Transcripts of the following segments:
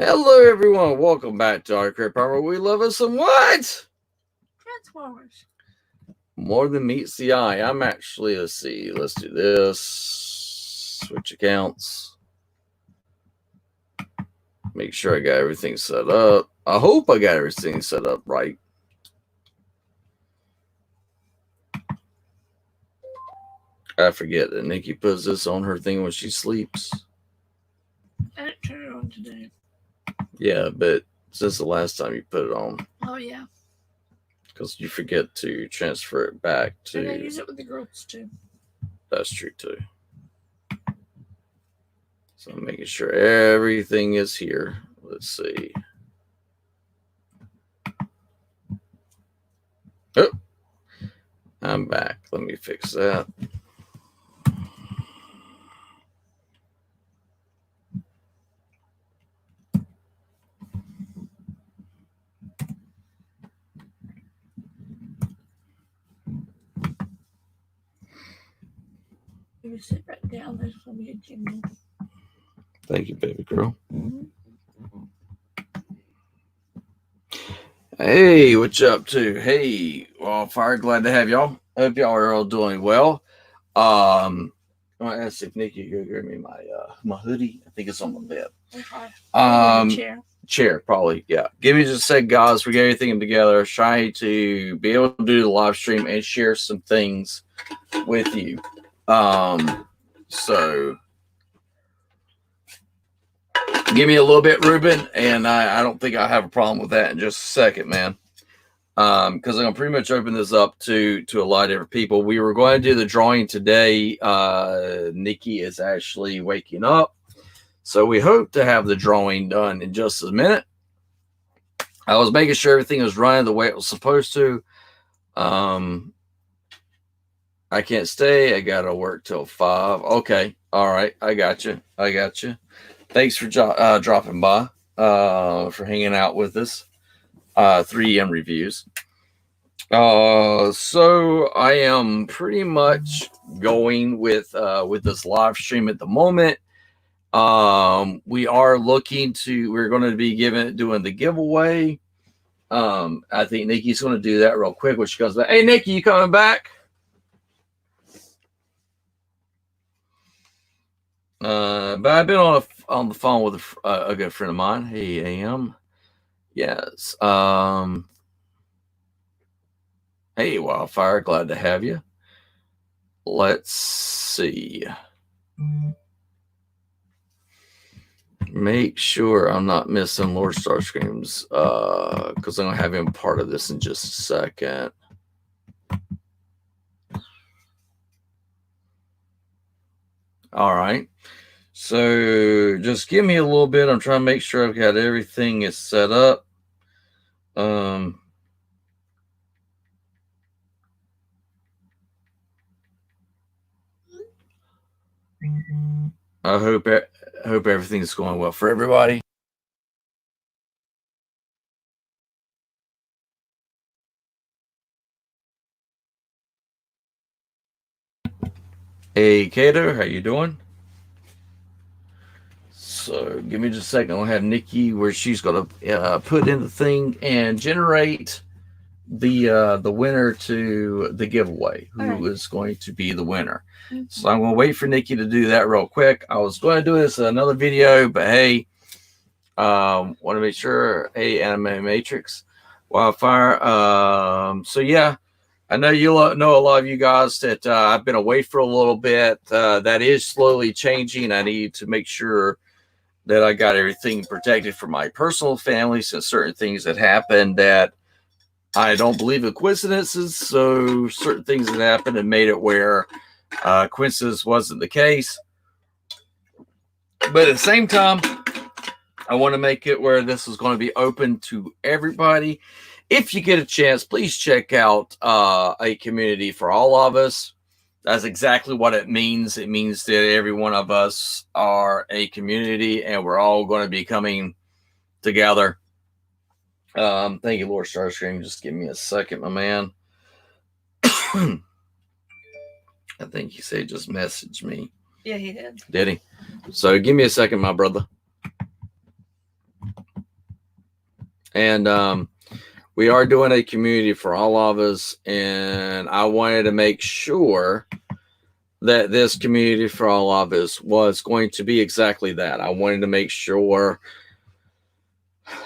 Hello, everyone. Welcome back to our Crate Power. We love us some what? Transformers. More than meets the eye. I'm actually, let's see. Let's do this. Switch accounts. Make sure I got everything set up. I hope I got everything set up right. I forget that Nikki puts this on her thing when she sleeps. I didn't turn it on today. Yeah, but since the last time you put it on, Oh, yeah. because you forget to transfer it back to. And I use it with the girls, too. That's true, too. So I'm making sure everything is here. Let's see. Oh, I'm back. Let me fix that. Maybe sit right down. There's going to be a jingle. Thank you, baby girl. Mm-hmm. Hey, what you up to? Hey, Wildfire, glad to have y'all. Hope y'all are all doing well. I'm gonna ask if Nikki could give me my hoodie. I think it's on my bed. Okay. Chair, probably, yeah. Give me just a sec, guys. We got everything together. Trying to be able to do the live stream and share some things with you. So give me a little bit, Ruben, and I don't think I have a problem with that in just a second, man. Because I'm gonna pretty much open this up to a lot of different people. We were going to do the drawing today. Nikki is actually waking up, so we hope to have the drawing done in just a minute. I was making sure everything was running the way it was supposed to. I can't stay. I gotta work till 5. Okay, all right. I got you. Thanks for dropping by. For hanging out with us. 3M reviews. So I am pretty much going with this live stream at the moment. We're going to be doing the giveaway. I think Nikki's going to do that real quick when she comes back. Hey, Nikki, you coming back? But I've been on the phone with a good friend of mine. Hey, AM. Yes. Hey, Wildfire, glad to have you. Let's see. Make sure I'm not missing Lord Starscream's, because I'm going to have him part of this in just a second. All right. So just give me a little bit. I'm trying to make sure I've got everything is set up. I hope everything's going well for everybody. Hey, Kato, how you doing? So give me just a second. I'll have Nikki where she's going to put in the thing and generate the winner to the giveaway. Who is going to be the winner? Mm-hmm. So I'm going to wait for Nikki to do that real quick. I was going to do this in another video, but hey, want to make sure. Hey, Anime Matrix, Wildfire. So yeah, I know you know a lot of you guys that I've been away for a little bit. That is slowly changing. I need to make sure that I got everything protected for my personal family, since certain things that happened that I don't believe in coincidences. So certain things that happened and made it where coincidence wasn't the case. But at the same time, I want to make it where this is going to be open to everybody. If you get a chance, please check out A Community for All of Us. That's exactly what it means. It means that every one of us are a community, and we're all going to be coming together. Thank you, Lord Starscream. Just give me a second, my man. I think he said just message me. Yeah, he did. Did he? So give me a second, my brother. And we are doing a community for all of us, and I wanted to make sure that this community for all of us was going to be exactly that. I wanted to make sure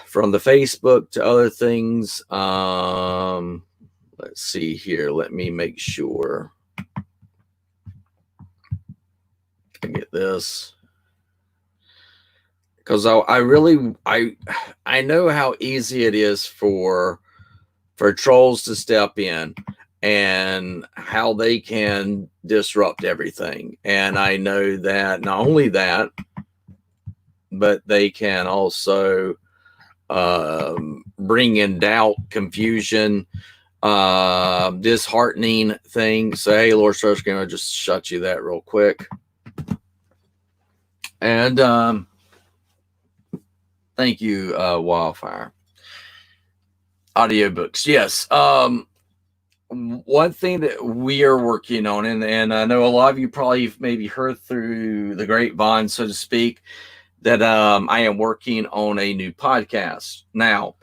from the Facebook to other things. Let's see here. Let me make sure I get this, because I know how easy it is for trolls to step in and how they can disrupt everything. And I know that not only that, but they can also bring in doubt, confusion, disheartening things. So, hey, Lord Starscream, I'll just shut you that real quick. And thank you, Wildfire. Audiobooks, yes. One thing that we are working on, and I know a lot of you probably maybe heard through the grapevine, so to speak, that I am working on a new podcast. Now,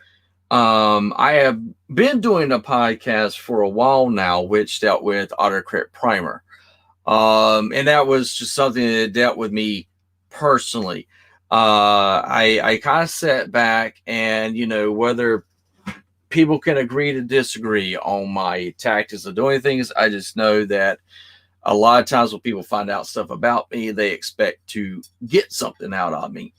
I have been doing a podcast for a while now, which dealt with Autocrit Primer. And that was just something that dealt with me personally. I kind of sat back and, whether people can agree to disagree on my tactics of doing things, I just know that a lot of times when people find out stuff about me, they expect to get something out of me.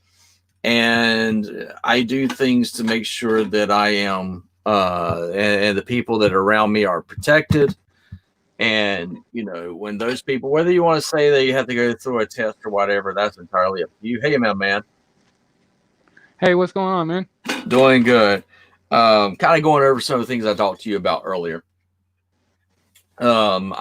And I do things to make sure that I am, and the people that are around me are protected. And, when those people, whether you want to say that you have to go through a test or whatever, that's entirely up to you. Hey, man. Hey, what's going on, man? Doing good. Kind of going over some of the things I talked to you about earlier. One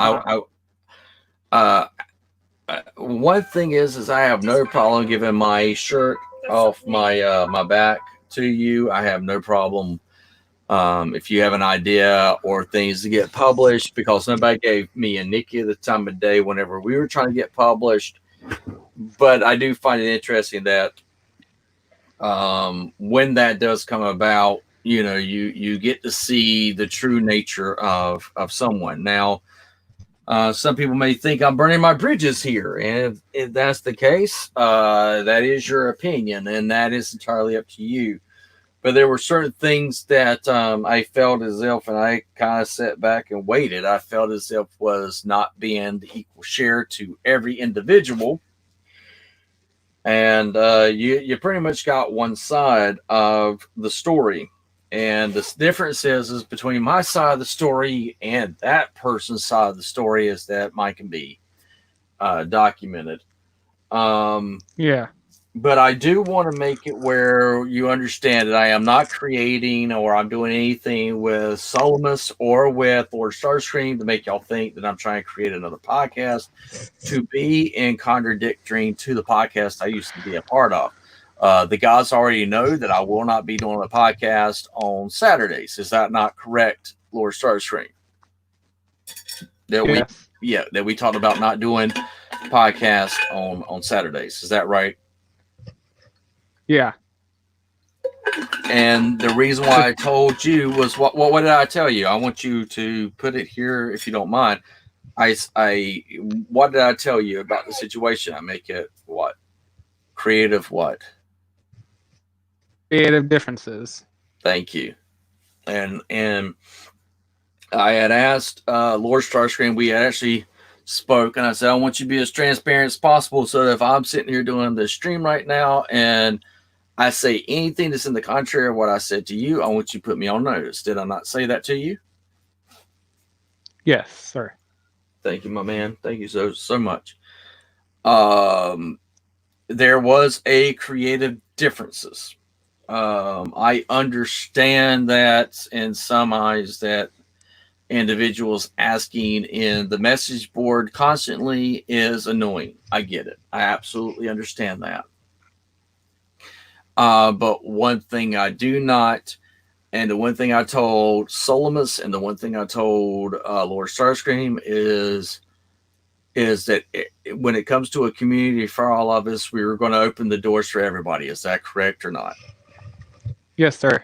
thing is I have no problem giving my shirt off my my back to you. I have no problem if you have an idea or things to get published, because nobody gave me and Nikki the time of day whenever we were trying to get published. But I do find it interesting that when that does come about, you get to see the true nature of someone. Now, some people may think I'm burning my bridges here, and if that's the case, that is your opinion, and that is entirely up to you. But there were certain things that I felt as if, and I kind of sat back and waited, I felt as if was not being the equal share to every individual. And you pretty much got one side of the story. And the difference is between my side of the story and that person's side of the story is that mine can be documented. Yeah. But I do want to make it where you understand that I am not creating or I'm doing anything with Solomus or with Lord Starscream to make y'all think that I'm trying to create another podcast to be in contradictory to the podcast I used to be a part of. The guys already know that I will not be doing a podcast on Saturdays. Is that not correct, Lord Starscream? That we talked about not doing podcast on Saturdays. Is that right? Yeah. And the reason why I told you was what did I tell you? I want you to put it here if you don't mind. What did I tell you about the situation? I make it what? Creative what? Creative differences. Thank you. And I had asked Lord Starscream, we had actually spoke, and I said, I want you to be as transparent as possible so that if I'm sitting here doing this stream right now and I say anything that's in the contrary of what I said to you, I want you to put me on notice. Did I not say that to you? Yes, sir. Thank you, my man. Thank you so much. There was a creative differences. I understand that in some eyes that individuals asking in the message board constantly is annoying. I get it. I absolutely understand that. But one thing I do not, and the one thing I told Solomus and the one thing I told Lord Starscream is that when it comes to a community for all of us, we were going to open the doors for everybody. Is that correct or not? Yes, sir.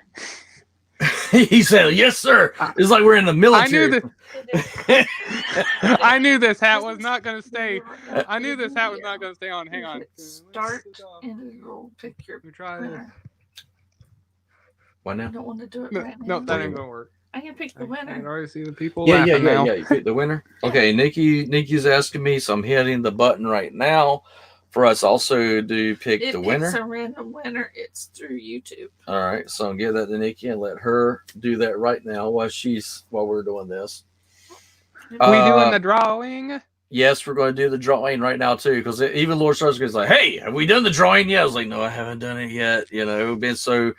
He said, "Yes, sir." It's like we're in the military. I knew this hat was not going to stay. I knew this hat was not going to stay on. Hang on. Start and it'll pick your Let me try this. winner. Why I now? don't want to do it No, right now. no, that ain't going to work. I can pick the I can winner. already see the people Yeah. laughing now. You pick the winner. Okay, Nikki's asking me, so I'm hitting the button right now for us also to pick It the picks winner. a random winner. It's through YouTube. All right, so I'll give that to Nikki and let her do that right now while we're doing this. We doing the drawing? Yes, we're going to do the drawing right now too, because even Lord Starscream is like, "Hey, have we done the drawing yet?" I was like, "No, I haven't done it yet." You know, been so.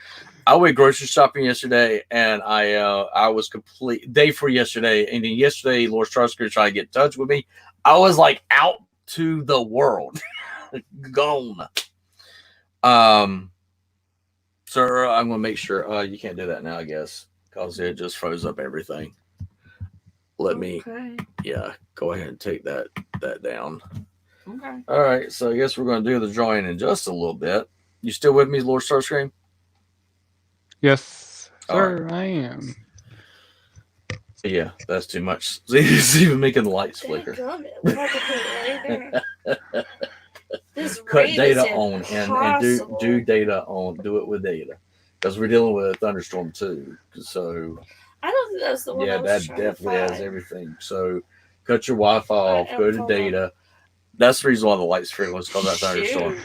I went grocery shopping yesterday, and I was complete day for yesterday, and then yesterday Lord Starscream tried to get in touch with me. I was like out to the world, gone. Sir, I'm going to make sure you can't do that now, I guess, because it just froze up everything. Let me, Okay. go ahead and take that down. Okay. All right, so I guess we're going to do the drawing in just a little bit. You still with me, Lord Starscream? Yes, All sir, I am. Yeah, that's too much. It's even making the lights flicker. Dadgummit, we have to put it right there. This Cut rain data is on and impossible. do data on. Do it with data, because we're dealing with a thunderstorm too. So I don't think that's the one. I yeah, was that trying to definitely has find. everything. So cut your Wi-Fi off. Right, Go to hold data. That's the reason why the lights flicker was called that thunderstorm. Shoot.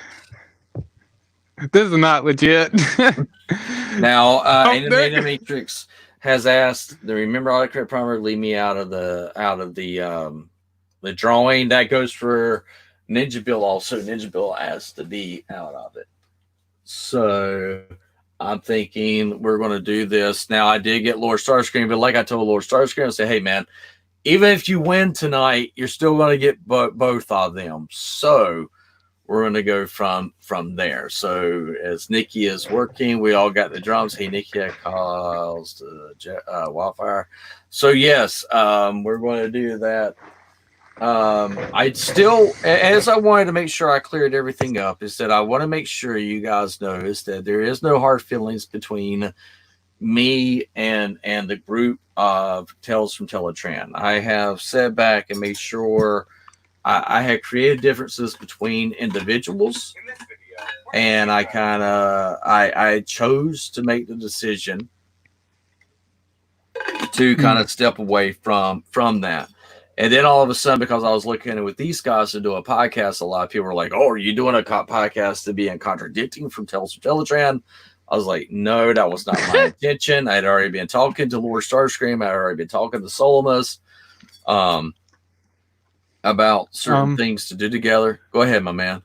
This is not legit. Now, Oh, Animatrix has asked. Remember, autocorrect primer leave me out of the drawing. That goes for Ninja Bill. Also, Ninja Bill asked to be out of it. So I'm thinking we're going to do this. Now, I did get Lord Starscream, but like I told Lord Starscream, I said, "Hey, man, even if you win tonight, you're still going to get both of them." So we're going to go from there. So as Nikki is working, we all got the drums. Hey, Nikki calls the wildfire. So yes, we're going to do that. I still, as I wanted to make sure I cleared everything up, is that I want to make sure you guys notice that there is no hard feelings between me and the group of Tales from Teletran. I have sat back and made sure I had created differences between individuals, and I chose to make the decision to kind of step away from that. And then all of a sudden, because I was looking with these guys to do a podcast, a lot of people were like, "Oh, are you doing a podcast to be contradicting from Tales from Teletran?" I was like, "No, that was not my intention. I'd already been talking to Lord Starscream. I'd already been talking to Solomus about certain things to do together." Go ahead, my man.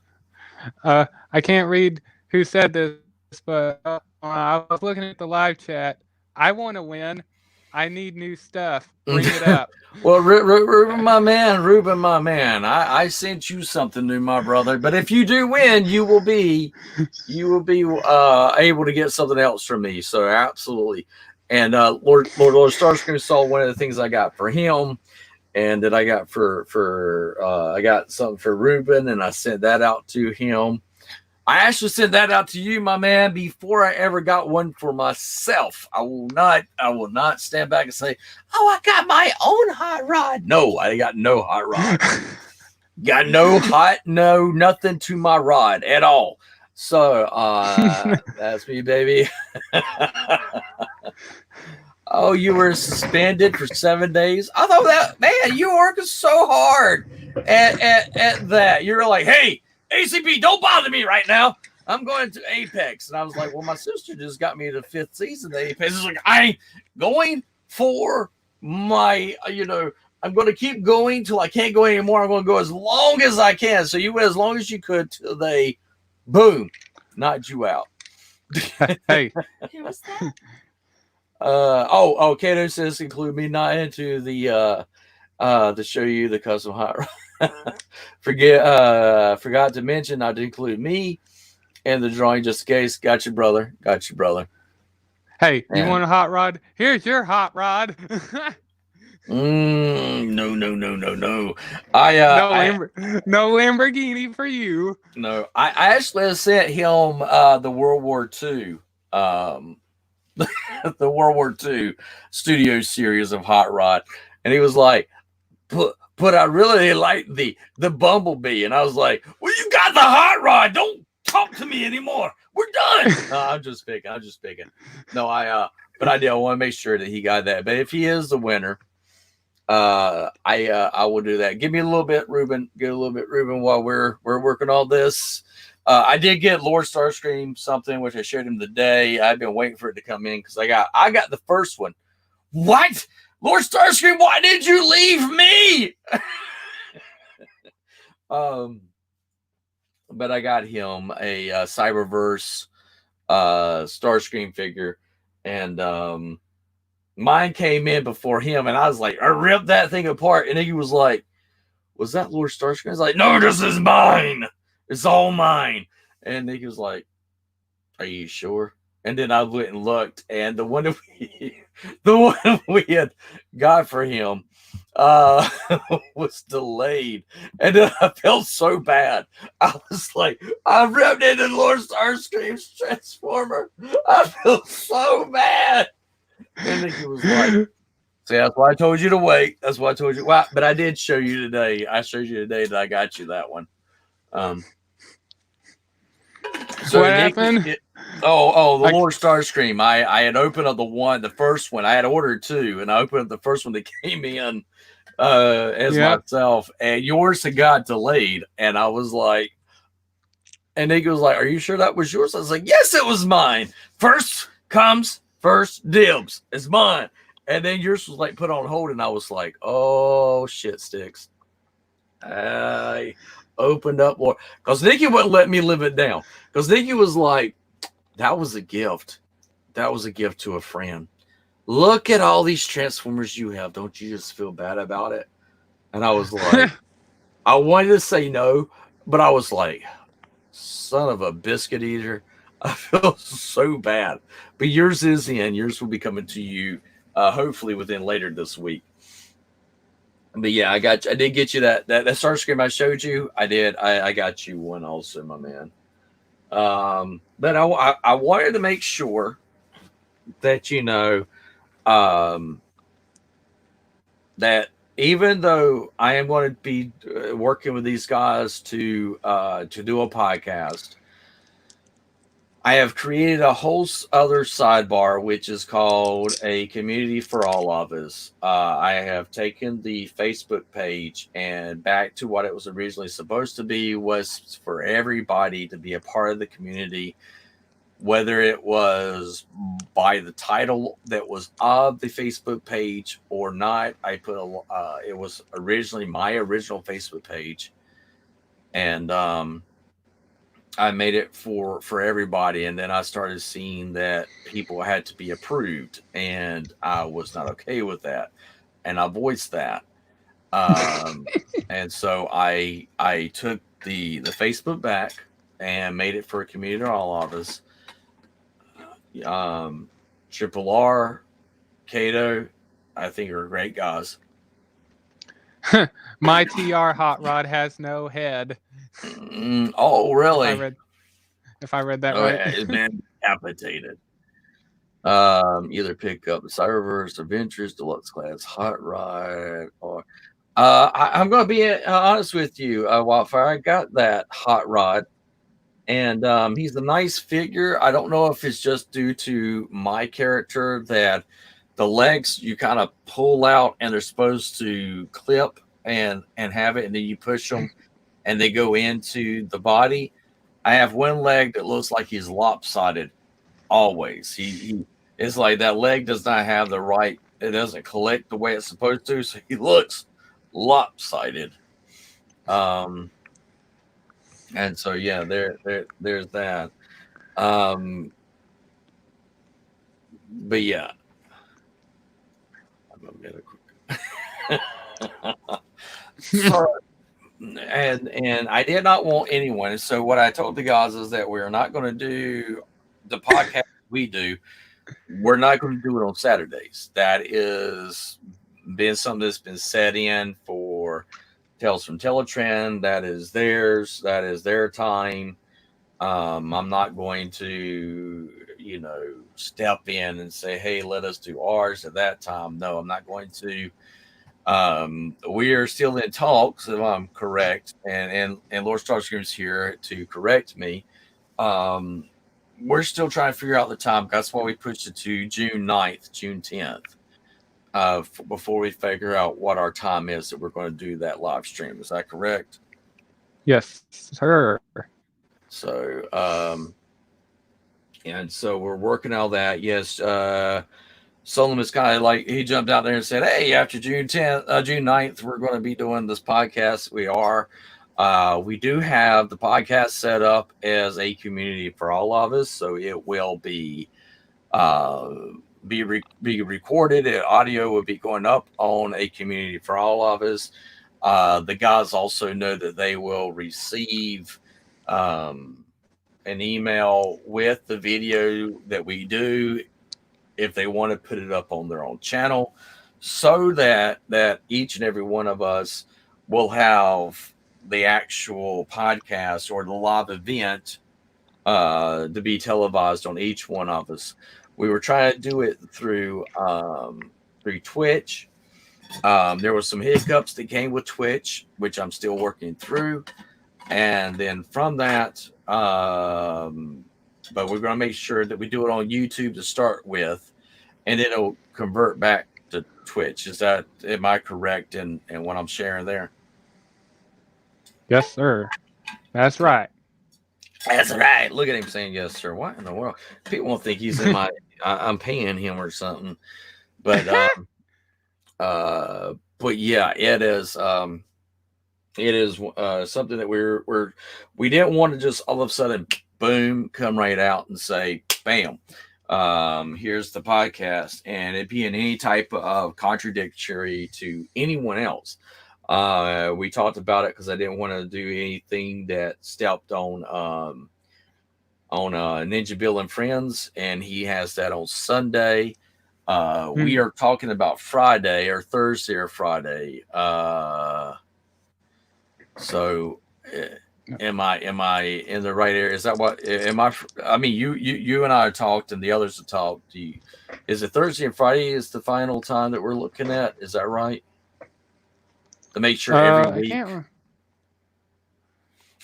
I can't read who said this, but I was looking at the live chat. I want to win. I need new stuff. Bring it up. Well, Ruben, my man, I sent you something new, my brother. But if you do win, you will be able to get something else from me. So absolutely. And Lord Starscream saw one of the things I got for him, and that I got I got something for Ruben, and I sent that out to him. I actually sent that out to you, my man, before I ever got one for myself. I will not stand back and say, "Oh, I got my own hot rod." No, I got no hot rod. Got no nothing to my rod at all. So that's me, baby. Oh, you were suspended for 7 days? I thought that, man, you were working so hard at that. You were like, "Hey, ACP, don't bother me right now. I'm going to Apex." And I was like, "Well, my sister just got me to 5th season of Apex." It's like, I ain't going for my, I'm going to keep going till I can't go anymore. I'm going to go as long as I can. So you went as long as you could till they, boom, knocked you out. Hey. Who was that? Kato says include me not into the to show you the custom hot rod. Forgot to mention not to include me in the drawing just in case. Got you, brother. Hey, you Man. want a hot rod? Here's your hot rod. No. No Lamborghini for you. No, I actually sent him the World War II the World War II studio series of Hot Rod, and he was like, "But I really like the Bumblebee," and I was like, "Well, you got the Hot Rod. Don't talk to me anymore. We're done." No, I'm just picking. No, but I want to make sure that he got that. But if he is the winner, I will do that. Give me a little bit, Ruben. Get a little bit, Ruben, while we're working all this. I did get Lord Starscream something, which I showed him today. I've been waiting for it to come in because I got the first one. What? Lord Starscream, why did you leave me? But I got him a Cyberverse Starscream figure, and mine came in before him, and I was like, I ripped that thing apart, and he was like, "Was that Lord Starscream?" I was like, "No, this is mine. It's all mine." And he was like, "Are you sure?" And then I went and looked, and the one that we had got for him was delayed, and then I felt so bad. I was like, I ripped into Lord Starscream's Transformer. I feel so bad. And then he was like, "See, that's why I told you to wait. That's why I told you." Well, but I did show you today. I showed you today that I got you that one. So What Nick, happened? the Lord Starscream. I had opened up the first one. I had ordered two, and I opened up the first one that came in as myself, and yours had got delayed, and I was like, and Nick was like, "Are you sure that was yours?" I was like, "Yes, it was mine. First comes first dibs. It's mine." And then yours was like put on hold, and I was like, "Oh shit, sticks." I opened up more because Nikki wouldn't let me live it down. Because Nikki was like, "That was a gift. That was a gift to a friend. Look at all these Transformers you have. Don't you just feel bad about it?" And I was like, I wanted to say no, but I was like, son of a biscuit eater. I feel so bad. But yours is in. Yours will be coming to you hopefully within later this week. But yeah, I did get you that Starscream I showed you. I did. I got you one also, my man. But I wanted to make sure that that even though I am going to be working with these guys to do a podcast, I have created a whole other sidebar, which is called a community for all of us. I have taken the Facebook page and back to what it was originally supposed to be, was for everybody to be a part of the community, whether it was by the title that was of the Facebook page or not. I put it was originally my original Facebook page, and I made it for everybody, and then I started seeing that people had to be approved, and I was not okay with that, and I voiced that. And so I took the Facebook back and made it for a community of all of us. Triple R, Kato, I think are great guys. My TR Hot Rod has no head. Oh, really? If I read that right. Yeah, it's been decapitated. Either pick up the Cyberverse Adventures Deluxe Class Hot Rod, or I'm going to be honest with you, Wildfire. I got that Hot Rod, and he's a nice figure. I don't know if it's just due to my character that the legs you kind of pull out and they're supposed to clip and have it, and then you push them and they go into the body. I have one leg that looks like he's lopsided always. He it's like that leg does not have the right, it doesn't collect the way it's supposed to, so he looks lopsided. And so yeah, there's that. But yeah. I'm gonna get a quick so, and I did not want anyone. So what I told the guys is that we're not going to do the podcast we do. We're not going to do it on Saturdays. That is been something that's been set in for Tales from Teletrend. That is theirs. That is their time. I'm not going to, step in and say, hey, let us do ours at that time. No, I'm not going to. We are still in talks, if I'm correct, and Lord Starscream's here to correct me. We're still trying to figure out the time. That's why we pushed it to June 9th, June 10th, before we figure out what our time is that we're going to do that live stream. Is that correct? Yes, sir. So, and so we're working on that. Yes, Solomon is kind of like, he jumped out there and said, hey, after June 9th, we're going to be doing this podcast. We are. We do have the podcast set up as a community for all of us, so it will be recorded. Audio will be going up on a community for all of us. The guys also know that they will receive an email with the video that we do if they want to put it up on their own channel, so that each and every one of us will have the actual podcast or the live event to be televised on each one of us. We were trying to do it through Twitch. There were some hiccups that came with Twitch, which I'm still working through. And then from that, but we're going to make sure that we do it on YouTube to start with, and then it'll convert back to Twitch. Am I correct in what I'm sharing there? Yes, sir. That's right. That's right. Look at him saying yes, sir. What in the world? People won't think he's in my. I'm paying him or something. But but yeah, it is. It is something that we didn't want to just all of a sudden boom come right out and say bam, here's the podcast, and it be in any type of contradictory to anyone else. We talked about it because I didn't want to do anything that stepped on Ninja Bill and Friends, and he has that on Sunday. We are talking about Friday or Thursday or Friday. So am I in the right area? Is that what am I mean, you and I have talked and the others have talked. Is it Thursday and Friday is the final time that we're looking at? Is that right? To make sure every week.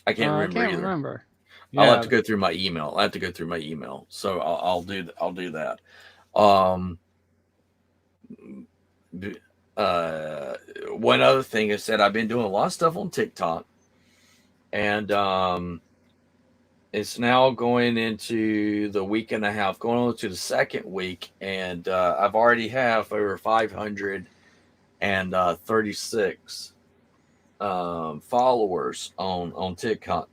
I can't remember. Yeah. I'll have to go through my email. So I'll do that. One other thing is that I've been doing a lot of stuff on TikTok, and it's now going into the week and a half, going on to the second week, and I've already have over 536 followers on TikTok.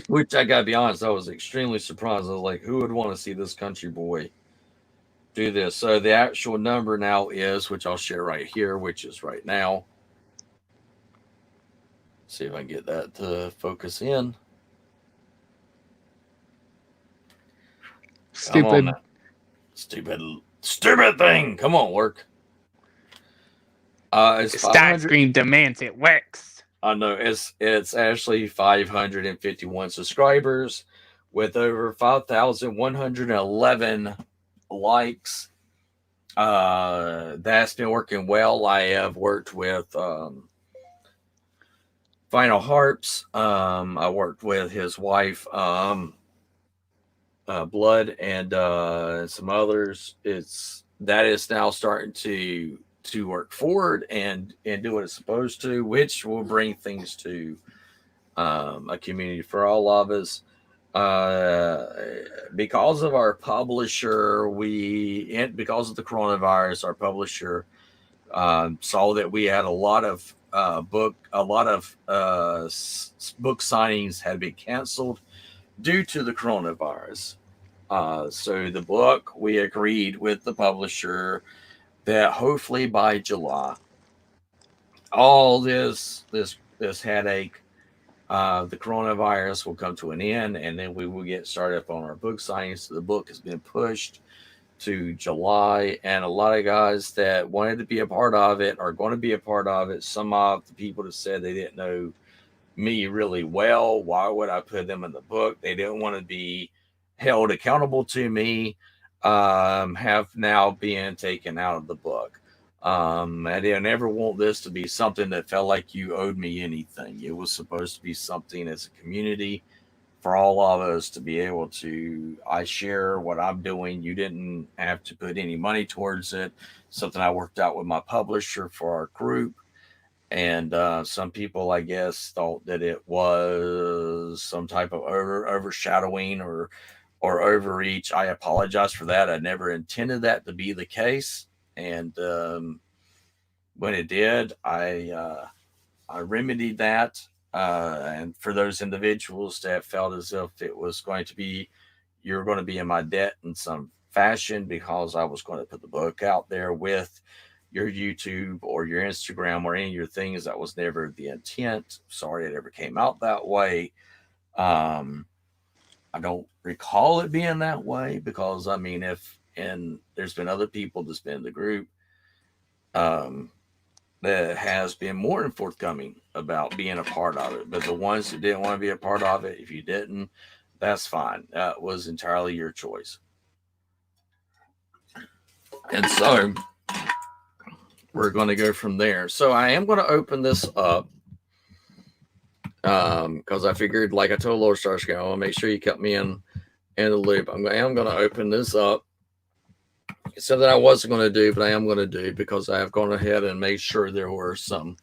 Which I gotta be honest, I was extremely surprised. I was like, who would want to see this country boy do this? So the actual number now is, which I'll share right here, which is right now. See if I can get that to focus in. Stupid thing. Come on, work. Starscream demands it works. I know it's actually 551 subscribers with over 5,111 likes. That's been working well. I have worked with Final Harps. I worked with his wife, Blood, and some others. That is now starting to work forward and do what it's supposed to, which will bring things to a community for all of us. Because of our publisher, because of the coronavirus, our publisher saw that we had a lot of book signings had been canceled due to the coronavirus. So the book, we agreed with the publisher that hopefully by July, all this headache, the coronavirus will come to an end, and then we will get started up on our book signings. So the book has been pushed to July, and a lot of guys that wanted to be a part of it are going to be a part of it. Some of the people that said they didn't know me really well, why would I put them in the book? They didn't want to held accountable to me have now been taken out of the book. I didn't never want this to be something that felt like you owed me anything. It was supposed to be something as a community for all of us to be able to, I share what I'm doing. You didn't have to put any money towards it. Something I worked out with my publisher for our group. And some people, I guess, thought that it was some type of overshadowing or overreach. I apologize for that. I never intended that to be the case. And when it did, I remedied that. And for those individuals that felt as if it was going to be, you're going to be in my debt in some fashion because I was going to put the book out there with your YouTube or your Instagram or any of your things, that was never the intent. Sorry it ever came out that way. I don't recall it being that way because, I mean, and there's been other people that's been in the group that has been more than forthcoming about being a part of it. But the ones that didn't want to be a part of it, if you didn't, that's fine. That was entirely your choice. And so we're going to go from there. So I am going to open this up because I figured, like I told Lord Starscream, I want to make sure you kept me in the loop. I am going to open this up. It's something I wasn't going to do, but I am going to do because I have gone ahead and made sure there were some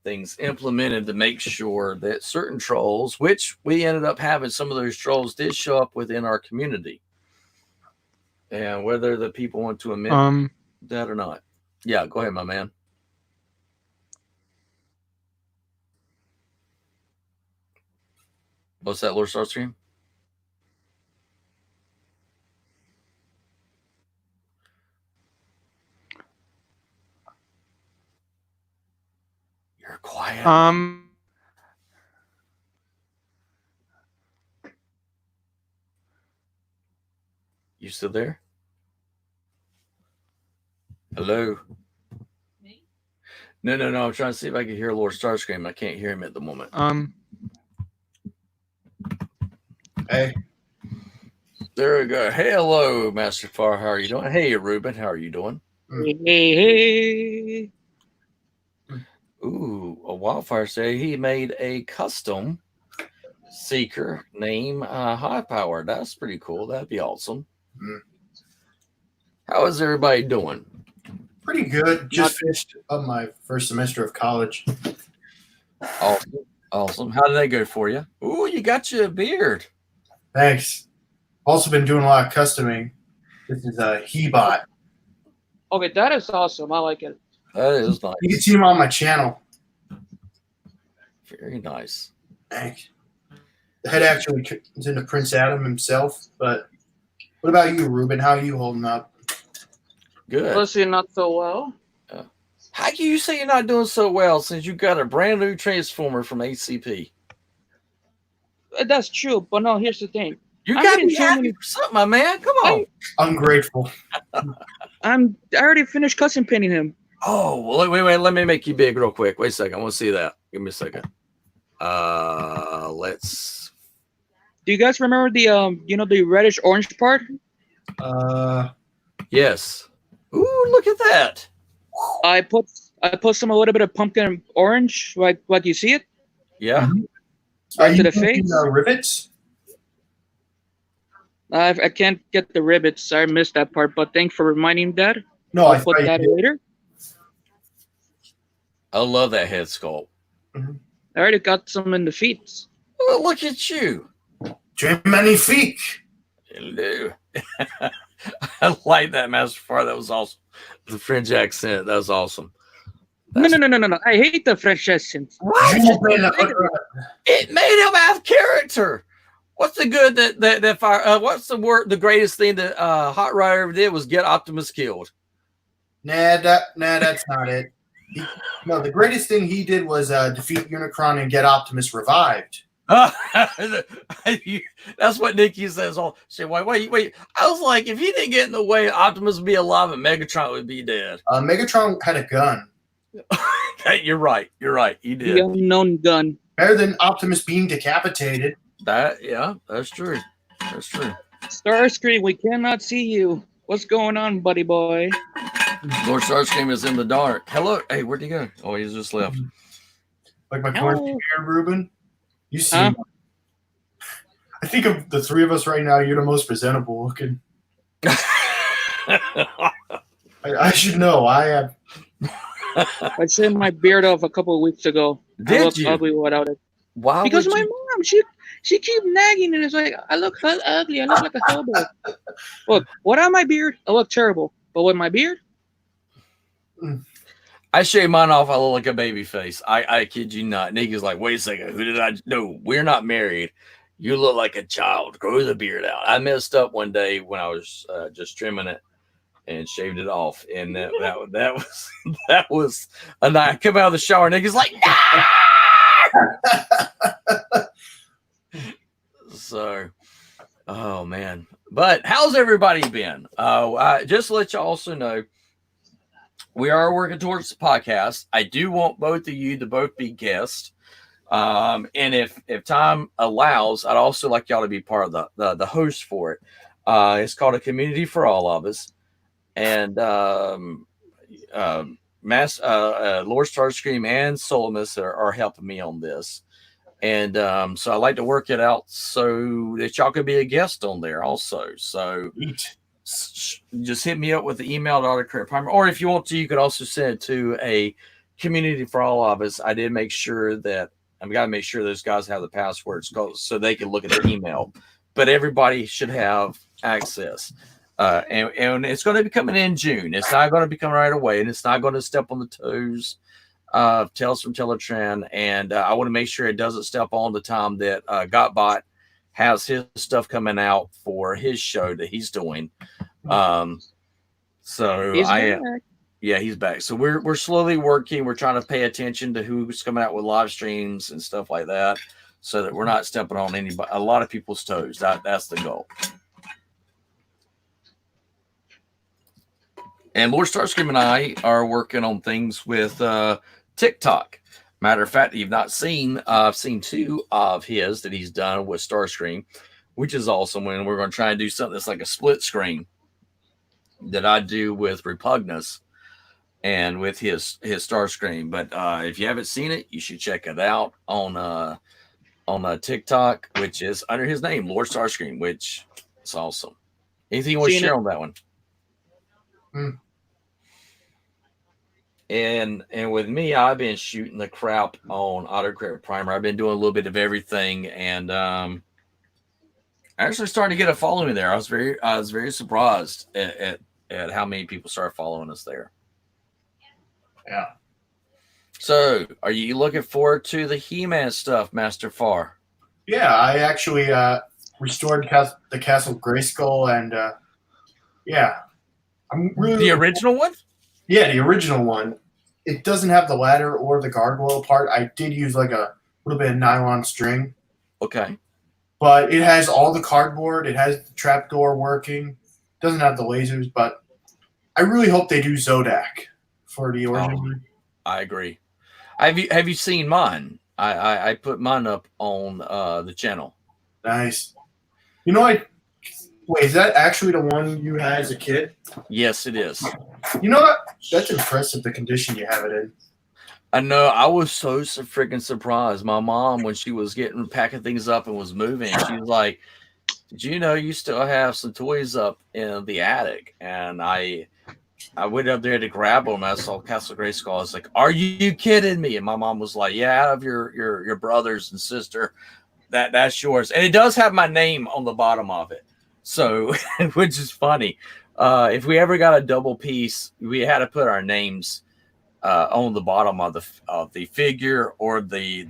things implemented to make sure that certain trolls, which we ended up having, some of those trolls did show up within our community. And whether the people want to admit that or not. Yeah, go ahead, my man. What's that, Lord Starscream? You're quiet. You still there? Hello? Me? No. I'm trying to see if I can hear Lord Starscream. I can't hear him at the moment. Hey. There we go. Hey, hello, Master Far. How are you doing? Hey, Ruben. How are you doing? Hey. Ooh, a Wildfire say he made a custom Seeker name High Power. That's pretty cool. That'd be awesome. How is everybody doing? Pretty good. Just finished up my first semester of college. Awesome. How did that go for you? Ooh, you got you a beard. Thanks. Also been doing a lot of customing. This is a Hebot. Okay, that is awesome. I like it. That is nice. You can see him on my channel. Very nice. Thanks. The head actually is into Prince Adam himself. But what about you, Ruben? How are you holding up? Good. Let's see, not so well. How can you say you're not doing so well since you got a brand new transformer from ACP? That's true, but no, here's the thing. You got to be happy for something, my man. Come on. Ungrateful. I already finished custom painting him. Oh, well, wait. Let me make you big real quick. Wait a second. I want to see that. Give me a second. Let's. Do you guys remember the the reddish orange part? Yes. Ooh, look at that. I put some a little bit of pumpkin orange, like you see it. Yeah. Right to the face. Rivets. I can't get the rivets. I missed that part, but thanks for reminding me that. No, I'll put that later. I love that head sculpt. Mm-hmm. I already got some in the feet. Oh, look at you. Magnifique. Hello. I like that, Master Far. That was awesome. The French accent. That was awesome. No. I hate the French accent. What? It made him have character. What's the good that fire? What's the word? The greatest thing that Hot Rod ever did was get Optimus killed. Nah, that's not it. The greatest thing he did was defeat Unicron and get Optimus revived. That's what Nikki says. Oh, say, wait. I was like, if he didn't get in the way, Optimus would be alive and Megatron would be dead. Megatron had a gun. You're right. He did. The unknown gun. Better than Optimus being decapitated. That's true. Starscream, we cannot see you. What's going on, buddy boy? Lord Starscream is in the dark. Hello. Hey, where'd he go? Oh, he's just left. Like my Hello. corn here, Ruben. You see, Huh? I think of the three of us right now, you're the most presentable looking. I should know. I have. I shaved my beard off a couple of weeks ago. I Did look you? ugly without it. Why Because would my you? mom, she keep nagging and it's like, I look ugly. I look like a hobo. Look, without my beard, I look terrible. But with my beard, I shave mine off. I look like a baby face. I kid you not. Nikki's like, wait a second. Who did I? No, we're not married. You look like a child. Grow the beard out. I messed up one day when I was just trimming it and shaved it off, and that was that was a night. I come out of the shower. Nikki's like, no! So, oh man. But how's everybody been? Just to let you also know, we are working towards the podcast. I do want both of you to both be guests. And if time allows, I'd also like y'all to be part of the host for it. It's called A Community for All of Us. And Lord Starscream and Solomus are helping me on this. And so I like to work it out so that y'all could be a guest on there also. So just hit me up with the email to Autocrat Primer, or if you want to, you could also send it to A Community for All of Us. I did make sure that I've got to make sure those guys have the passwords so they can look at the email, but everybody should have access. And it's going to be coming in June. It's not going to be coming right away, and it's not going to step on the toes of Tales from Teletran. And I want to make sure it doesn't step on the time that Gotbot has his stuff coming out for his show that he's doing. So he's back. Yeah, he's back. So we're slowly working. We're trying to pay attention to who's coming out with live streams and stuff like that, so that we're not stepping on a lot of people's toes. That's the goal. And Lord Starscream and I are working on things with TikTok. Matter of fact, you've not seen, I've seen 2 of his that he's done with Starscream, which is awesome. And we're going to try and do something that's like a split screen that I do with Repugnus and with his Starscream. But if you haven't seen it, you should check it out on TikTok, which is under his name, Lord Starscream, which is awesome. Anything you want to share on that one? And with me, I've been shooting the crap on Autocrat Primer. I've been doing a little bit of everything, and actually starting to get a following there. I was very surprised at how many people started following us there. Yeah. So, are you looking forward to the He-Man stuff, Master Farr? Yeah, I actually restored the Castle Grayskull, and yeah, I'm really The original one? Yeah, the original one. It doesn't have the ladder or the gargoyle part. I did use like a little bit of nylon string, Okay. but it has all the cardboard. It has the trapdoor working. Doesn't have the lasers, but I really hope they do Zodak for the original. Oh, I agree. Have you seen mine? I put mine up on the channel. Nice. You know, wait, is that actually the one you had as a kid? Yes, it is. You know what? That's impressive, the condition you have it in. I know. I was so freaking surprised. My mom, when she was packing things up and was moving, she was like, "Did you know you still have some toys up in the attic?" And I went up there to grab them. I saw Castle Grayskull. I was like, "Are you kidding me?" And my mom was like, "Yeah, out of your brothers and sister, that's yours." And it does have my name on the bottom of it, so which is funny. If we ever got a double piece, we had to put our names on the bottom of the figure or the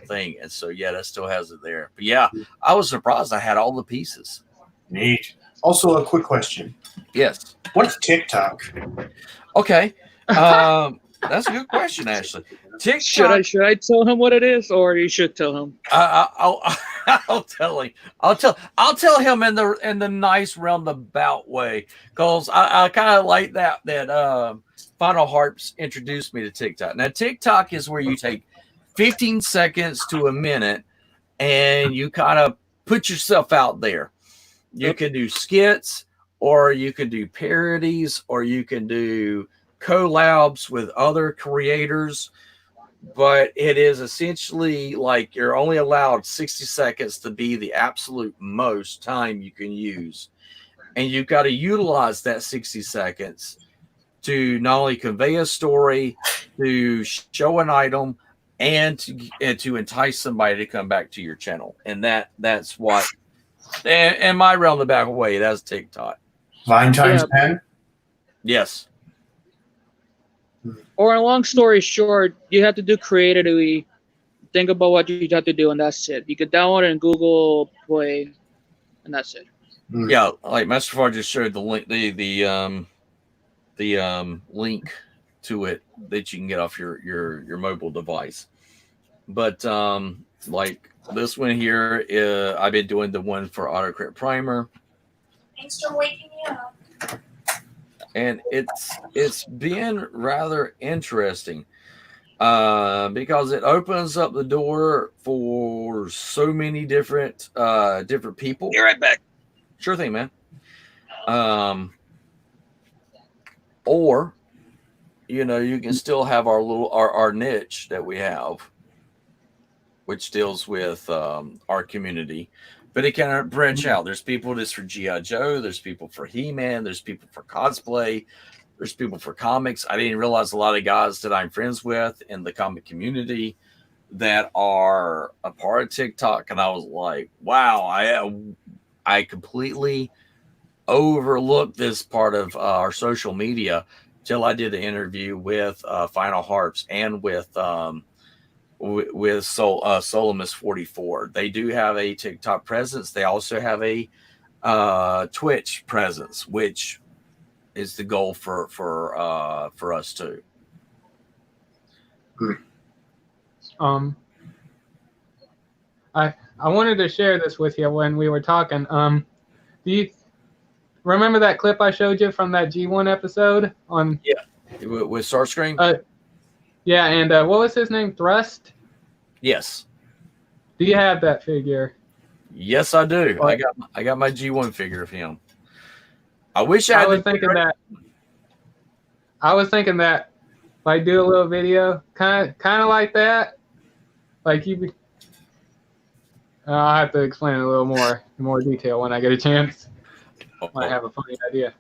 thing, and so yeah, that still has it there. But yeah, I was surprised I had all the pieces. Neat. Also, a quick question. Yes. What's TikTok? Okay. That's a good question, actually. TikTok. Should I tell him what it is, or you should tell him? I'll tell him. I'll tell him in the nice roundabout way, because I kind of like that Final Harps introduced me to TikTok. Now TikTok is where you take 15 seconds to a minute and you kind of put yourself out there. You can do skits, or you can do parodies, or you can do collabs with other creators. But it is essentially like you're only allowed 60 seconds to be the absolute most time you can use. And you've got to utilize that 60 seconds to not only convey a story, to show an item, and to entice somebody to come back to your channel. And that's what, in my roundabout way, that's TikTok. Vine times 10? Yes. Or a long story short, you have to do creatively. Think about what you have to do, and that's it. You could download it in Google Play, and that's it. Yeah, like Master Far just showed the link, the link to it that you can get off your mobile device. But like this one here, I've been doing the one for Autocrit Primer. Thanks for waking me up. And it's been rather interesting because it opens up the door for so many different people. Be right back. Sure thing, man. Or you can still have our niche that we have, which deals with our community. But it can branch out. There's people that's for G.I. Joe. There's people for He-Man. There's people for cosplay. There's people for comics. I didn't realize a lot of guys that I'm friends with in the comic community that are a part of TikTok. And I was like, wow, I completely overlooked this part of our social media till I did the interview with Final Harps and with Solomus 44. They do have a TikTok presence. They also have a Twitch presence, which is the goal for us too. I wanted to share this with you when we were talking. Do you remember that clip I showed you from that G1 episode on? Yeah, with Starscream. Yeah, and what was his name? Thrust? Yes. Do you have that figure? Yes, I do. What? I got my G1 figure of him. I wish I was thinking that like do a little video kind of like that. Like I'll have to explain it a little more in more detail when I get a chance. Might have a funny idea.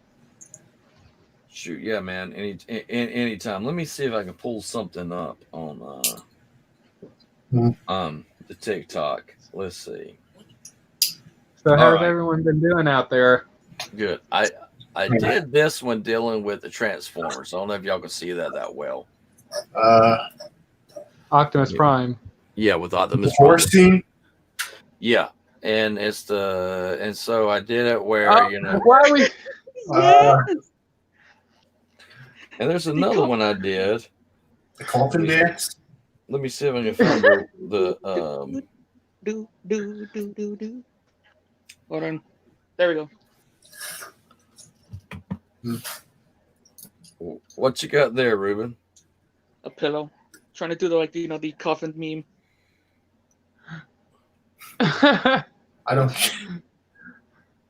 Shoot, yeah, man. Anytime. Let me see if I can pull something up on the TikTok. Let's see. So how's right. everyone been doing out there? Good. I did this one dealing with the Transformers. I don't know if y'all can see that well. Optimus Prime. Yeah, with Optimus The horse scene. Yeah, and so I did it where Why are we? And there's another one I did. The coffin dance. Let me see if I can find the Do. Hold on. There we go. What you got there, Ruben? A pillow. Trying to do the coffin meme. I don't.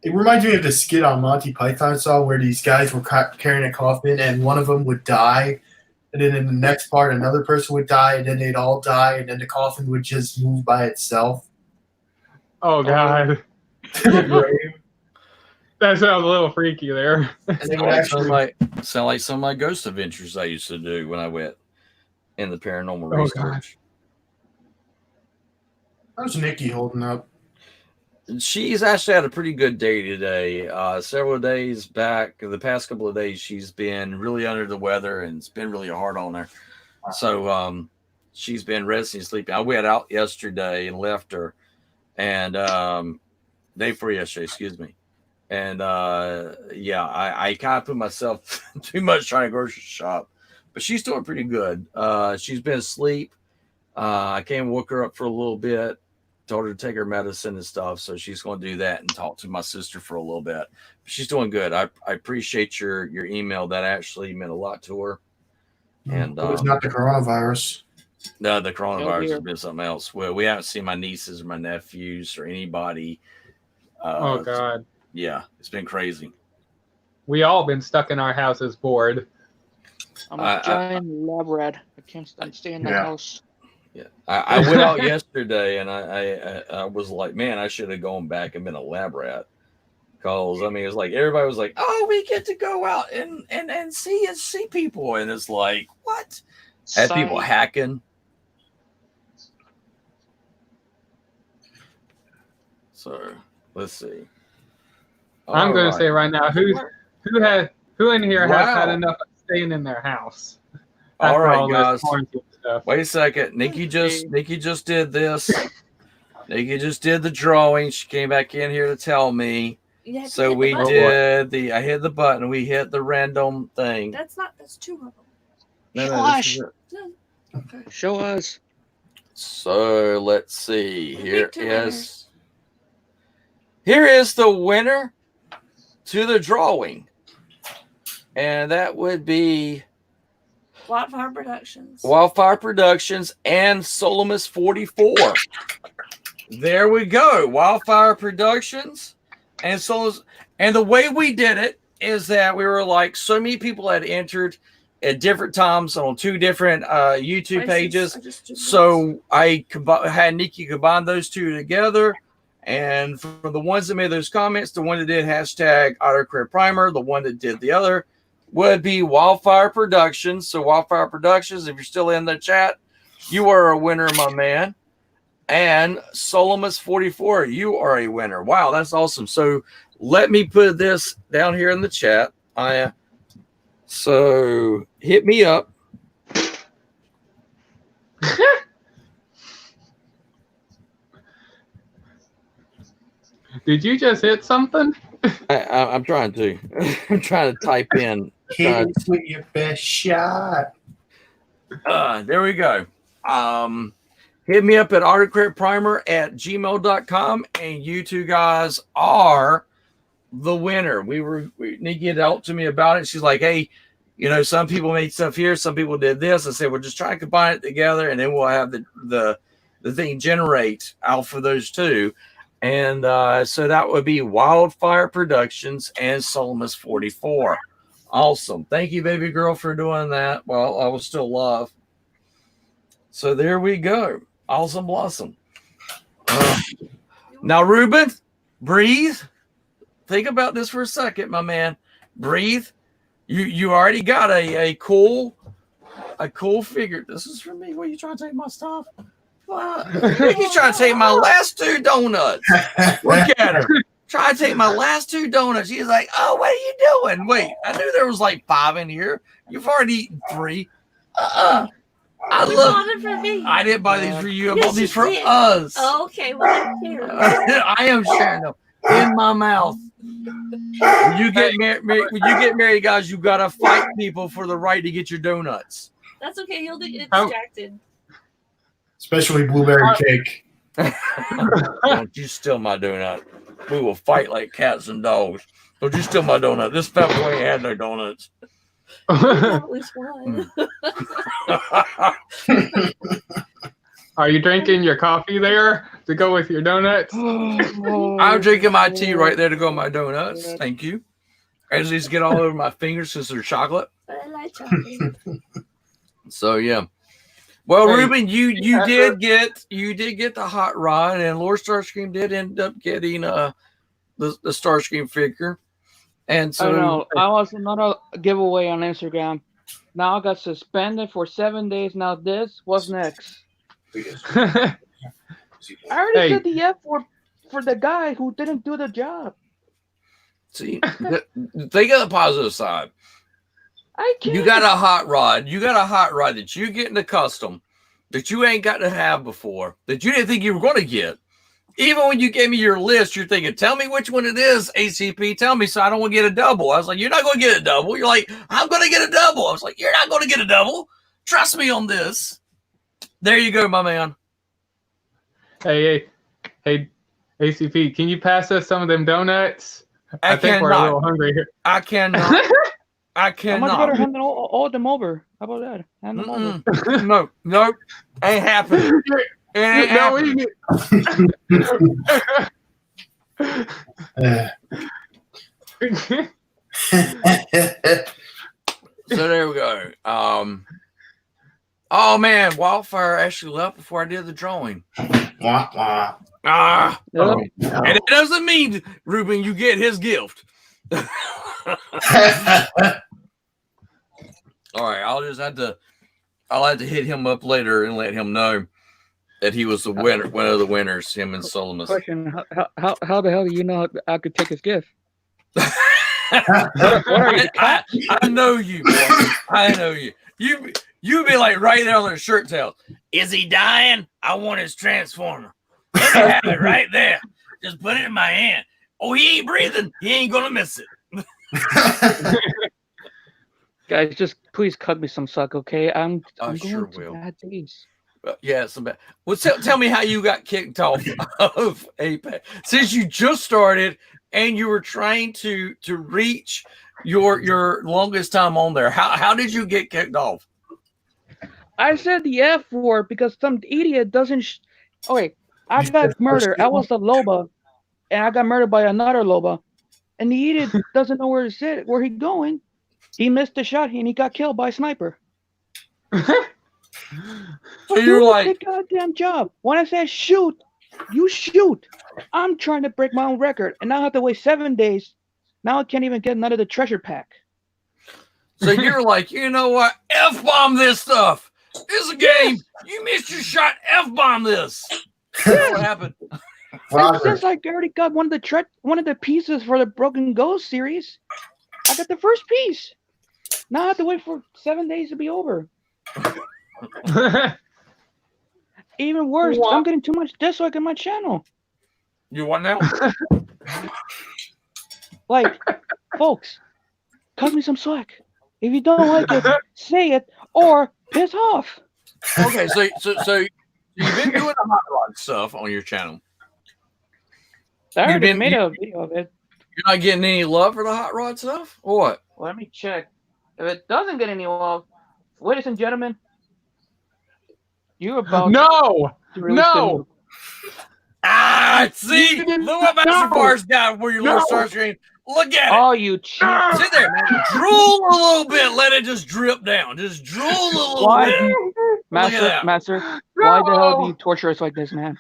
It reminds me of the skit on Monty Python song where these guys were carrying a coffin and one of them would die, and then in the next part another person would die, and then they'd all die, and then the coffin would just move by itself. Oh God, that sounds a little freaky there. And they would actually. Sound like some of my ghost adventures I used to do when I went in the paranormal Oh, research. gosh. How's Nikki holding up? She's actually had a pretty good day today. Several days back, the past couple of days, she's been really under the weather, and it's been really hard on her. So she's been resting and sleeping. I went out yesterday and left her, and day before yesterday, excuse me. And I kind of put myself too much trying to grocery shop, but she's doing pretty good. She's been asleep. I came and woke her up for a little bit. Told her to take her medicine and stuff, so she's going to do that and talk to my sister for a little bit. She's doing good. I appreciate your email. That actually meant a lot to her. And It was not the coronavirus. No, the coronavirus has been something else. Well, we haven't seen my nieces or my nephews or anybody. Oh God. Yeah, it's been crazy. We all been stuck in our houses bored. I'm I- a giant lab rat. I can't stay in the Yeah. house. Yeah, I went out yesterday and I was like, man, I should have gone back and been a lab rat. Cause I mean, it's like everybody was like, oh, we get to go out and see people, and it's like, what? Had people Psych. hacking. So let's see. I'm going to say right now, who in here has had Wow. enough of staying in their house? All After right, this guys. quarantine stuff. Wait a second. Nikki just did this. Nikki just did the drawing. She came back in here to tell me. You have to So hit the we button. I hit the button. We hit the random thing. That's two of them. No, this Gosh. is it. No. Okay. Show us. So let's see. The Here big two here is the winner to the drawing. And that would be Wildfire Productions. Wildfire Productions and Solomus 44. There we go. Wildfire Productions and Solomus. And the way we did it is that we were like, so many people had entered at different times on two different YouTube pages. So I had Nikki combine those two together. And for the ones that made those comments, the one that did hashtag Autocred Primer, the one that did the other would be Wildfire Productions. So Wildfire Productions, if you're still in the chat, you are a winner, my man. And Solomus 44, you are a winner. Wow, that's awesome. So let me put this down here in the chat. So hit me up. Did you just hit something? I'm trying to. I'm trying to type in. Hit it with your best shot. There we go. Hit me up at autocredprimer@gmail.com, and you two guys are the winner. Nikki had talked to me about it. She's like, hey, some people made stuff here, some people did this. I said, well, just try to combine it together, and then we'll have the thing generate out for those two. And so that would be Wildfire Productions and Solomus 44. Awesome. Thank you, baby girl, for doing that. Well, I was still love. So there we go. Awesome blossom. Now, Ruben, breathe. Think about this for a second, my man. Breathe. You already got a cool figure. This is for me. What are you trying to take my stuff? He's trying to take my last two donuts. Look at her. Trying to take my last two donuts. She's like, oh, what are you doing? Wait, I knew there was like 5 in here. You've already eaten 3. I bought it for me. I didn't buy these for you. I Yes, bought these you for did. us. Oh, okay, well, I don't care. I am sharing them in my mouth. When you get married, guys, you gotta fight people for the right to get your donuts. That's okay. He'll get distracted. Especially blueberry cake. Don't you steal my donut. We will fight like cats and dogs. Don't you steal my donut. This fat boy ain't had no donuts. At least one. Are you drinking your coffee there to go with your donuts? I'm drinking my tea right there to go with my donuts. Thank you. I just get all over my fingers since they're chocolate. But I like chocolate. So yeah. Well, Hey, Ruben, you did get the hot rod, and Lord Starscream did end up getting the Starscream figure. And I don't so know. I was another giveaway on Instagram. Now I got suspended for 7 days. Now this, what's next? I already Hey. did the F for the guy who didn't do the job. see, think of the positive side. I can't. You got a hot rod. You got a hot rod that you get in the custom that you ain't got to have before, that you didn't think you were going to get. Even when you gave me your list, you're thinking, tell me which one it is, ACP. Tell me so I don't want to get a double. I was like, you're not going to get a double. You're like, I'm going to get a double. I was like, you're not going to get a double. Trust me on this. There you go, my man. Hey, ACP, can you pass us some of them donuts? I think we're a cannot. little hungry here. I cannot. I I'm much cannot. better hand all of them over. How about that? Hand them over. Mm-mm. No, ain't happening. It ain't No, happening. we- So there we go. Oh man, Wildfire actually left before I did the drawing. Wah, wah. Ah, Yep. and it doesn't mean, Ruben, you get his gift. All right, I'll have to hit him up later and let him know that he was the winner, one of the winners. Him and Solomon. Question: How the hell do you know I could take his gift? I know you, boy. I know you. You be like right there on the shirt tail. Is he dying? I want his transformer. Let me have it right there. Just put it in my hand. Oh, he ain't breathing. He ain't gonna miss it. Guys, just please cut me some slack, okay? I'm I going sure through will. bad days. Yeah, some bad. Well, tell me how you got kicked off of Apex since you just started and you were trying to reach your longest time on there. How did you get kicked off? I said the F word because some idiot doesn't. Oh wait, I You got said murdered. first I was the Loba, and I got murdered by another Loba, and the idiot doesn't know where to sit, where he going. He missed the shot and he got killed by a sniper. So you're Do like, the goddamn job. When I say shoot, you shoot. I'm trying to break my own record, and now I have to wait 7 days. Now I can't even get none of the treasure pack. so you're like, you know what? F-bomb this stuff. This is a game. You missed your shot. F-bomb this. That's what happened. And since I already got one of the pieces for the Broken Ghost series, I got the first piece. Now I have to wait for 7 days to be over. Even worse, What? I'm getting too much dislike on my channel. You what now? Like, folks, cut me some slack. If you don't like it, say it or piss off. Okay, so you've been doing the hot rod stuff on your channel. I already been- made a video of it. You're not getting any love for the hot rod stuff, or what? Let me check. If it doesn't get any love, ladies and gentlemen, you're about No, to release the no. new. See, look what Master Bar's got where your little star screen. Look at it. Oh, you cheat. Sit there, drool a little bit. Let it just drip down. Just drool a little Why, bit. Look at that. Master, why the hell do you torture us like this, man?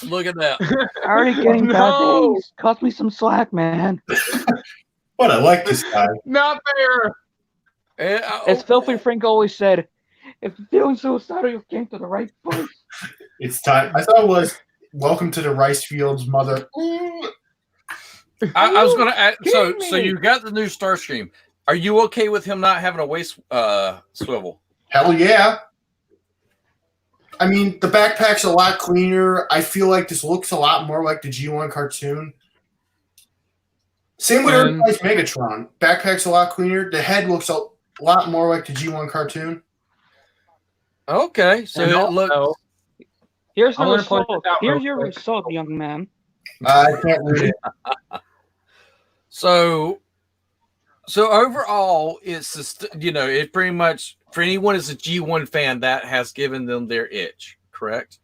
Look at that. Already getting bad No. days. Cut me some slack, man. But I like this guy. Not fair. As Filthy Frank always said, if you're feeling suicidal, you came to the right place. It's time. I thought it was welcome to the rice fields, mother. I was going to add. So kidding me? you got the new Starscream. Are you okay with him not having a waist swivel? Hell yeah. I mean, the backpack's a lot cleaner. I feel like this looks a lot more like the G1 cartoon. Same with everybody's Megatron. Backpack's a lot cleaner. The head looks a lot more like the G1 cartoon. Okay, so And it looks. also, Here's the I wanna point result. this out Here's real your quick. result, young man. I can't read it. So overall, it's just, it pretty much for anyone that's a G1 fan that has given them their itch, correct?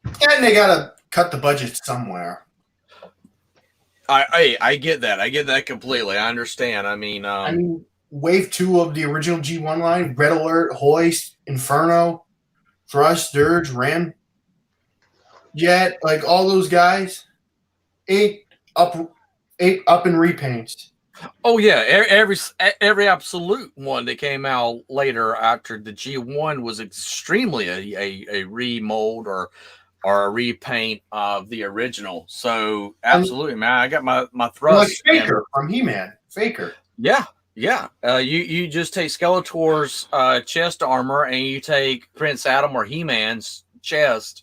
And they gotta cut the budget somewhere. I get that. I get that completely. I understand. I mean, Wave 2 of the original G1 line: Red Alert, Hoist, Inferno, Thrust, Dirge, Ram Jet, like all those guys. 8 up in repaints. oh yeah, every absolute one that came out later after the G1 was extremely a remold or a repaint of the original. So absolutely, man, I got my Like thrust. Faker from He-Man. Faker. Yeah. You just take Skeletor's chest armor and you take Prince Adam or He-Man's chest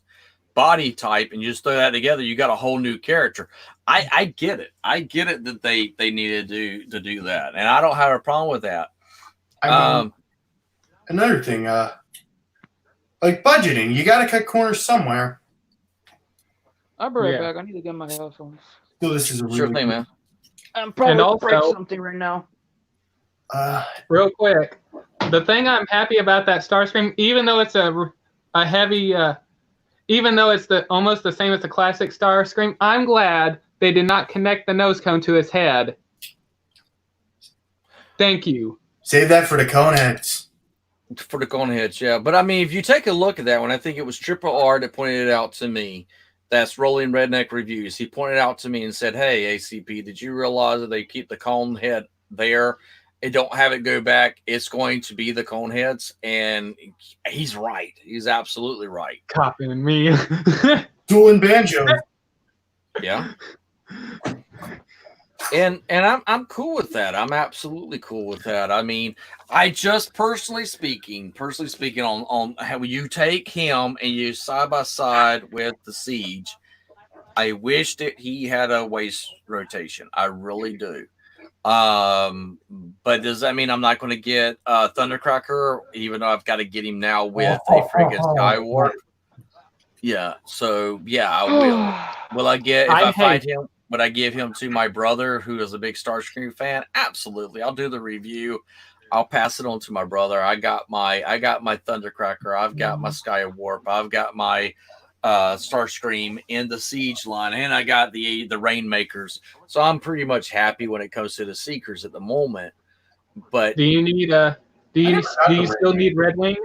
body type and you just throw that together. You got a whole new character. I get it. I get it that they needed to do that, and I don't have a problem with that. I mean, another thing, like budgeting, you got to cut corners somewhere. I'll be right Yeah. back. I need to get my headphones. So this is a Sure really thing, man. I'm probably And also- break something right now. real quick, the thing I'm happy about that Starscream, even though it's a heavy, even though it's almost the same as the classic Starscream, I'm glad they did not connect the nose cone to his head. Thank you. Save that for the coneheads. For the Coneheads, yeah. But I mean, if you take a look at that one, I think it was Triple R that pointed it out to me. That's Rolling Redneck Reviews. He pointed out to me and said, "Hey, ACP, did you realize that they keep the cone head there and don't have it go back? It's going to be the cone heads." And he's right. He's absolutely right. Copying me. Dueling banjo. Yeah. And I'm cool with that. I'm absolutely cool with that. I mean, I just personally speaking on how you take him and you side by side with the Siege. I wish that he had a waist rotation. I really do. But does that mean I'm not going to get Thundercracker, even though I've got to get him now with a friggin' Skywarp? Yeah. So yeah, I will. Will I get if I find him? Would I give him to my brother, who is a big Starscream fan? Absolutely. I'll do the review. I'll pass it on to my brother. I got my Thundercracker. I've got my Skywarp. I've got my Starscream in the Siege line, and I got the Rainmakers. So I'm pretty much happy when it comes to the Seekers at the moment. But do you need do you still need Red Wing?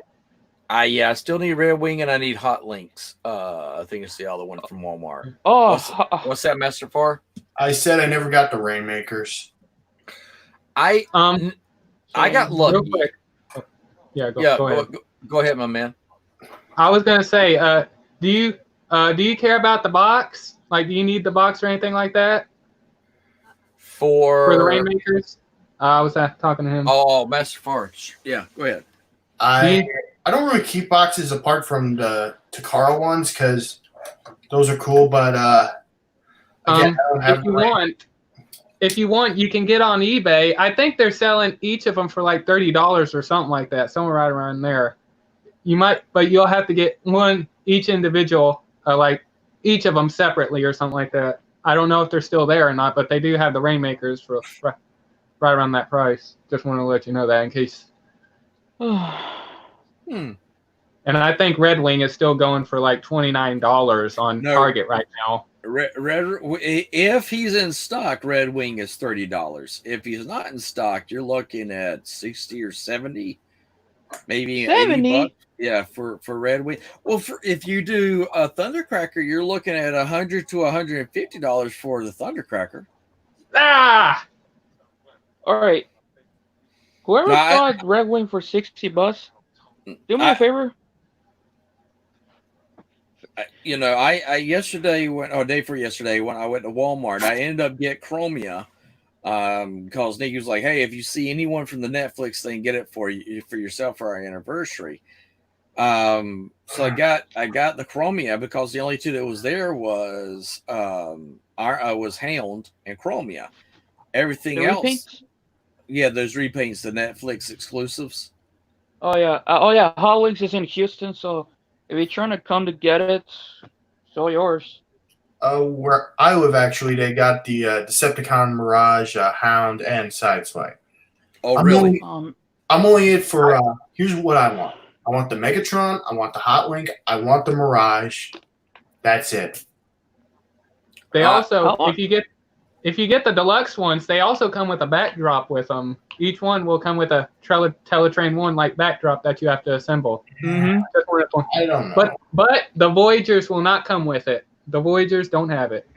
I still need Red Wing, and I need Hot Links. I think it's the other one from Walmart. Oh, what's that, Master Far? I said I never got the Rainmakers. I got lucky. Real quick. Yeah, go ahead. Go ahead, my man. I was gonna say, do you care about the box? Like, do you need the box or anything like that for the Rainmakers? I was talking to him. Oh, Master Farge. Yeah, go ahead. I don't really keep boxes apart from the Takara ones because those are cool, but again, I don't have if you want, you can get on eBay. I think they're selling each of them for like $30 or something like that, somewhere right around there. You might, but you'll have to get one each individual, like each of them separately or something like that. I don't know if they're still there or not, but they do have the Rainmakers for right around that price. Just want to let you know that in case. And I think Red Wing is still going for like $29 on Target right now. If he's in stock, Red Wing is $30. If he's not in stock, you're looking at 60 or 70, maybe 70. $80. Yeah, for Red Wing. Well, if you do a Thundercracker, you're looking at $100 to $150 for the Thundercracker. Ah! All right. Whoever bought Red Wing for $60, do me a favor. I yesterday day for yesterday when I went to Walmart, I ended up getting Chromia because Nicky was like, "Hey, if you see anyone from the Netflix thing, get it for yourself for our anniversary." So I got the Chromia because the only two that was there was was Hound and Chromia. Everything else, repaints? Yeah, those repaints, the Netflix exclusives. Oh yeah, Hot Wings is in Houston, so if you're trying to come to get it, it's all yours. Where I live, actually, they got the Decepticon, Mirage, Hound, and Sideswipe. Oh, really? I'm only it for. Here's what I want. I want the Megatron. I want the Hot Link. I want the Mirage. That's it. They also, if you get the deluxe ones, they also come with a backdrop with them. Each one will come with a Teletrain 1 like backdrop that you have to assemble. Mm-hmm. I don't know. But the Voyagers will not come with it. The Voyagers don't have it.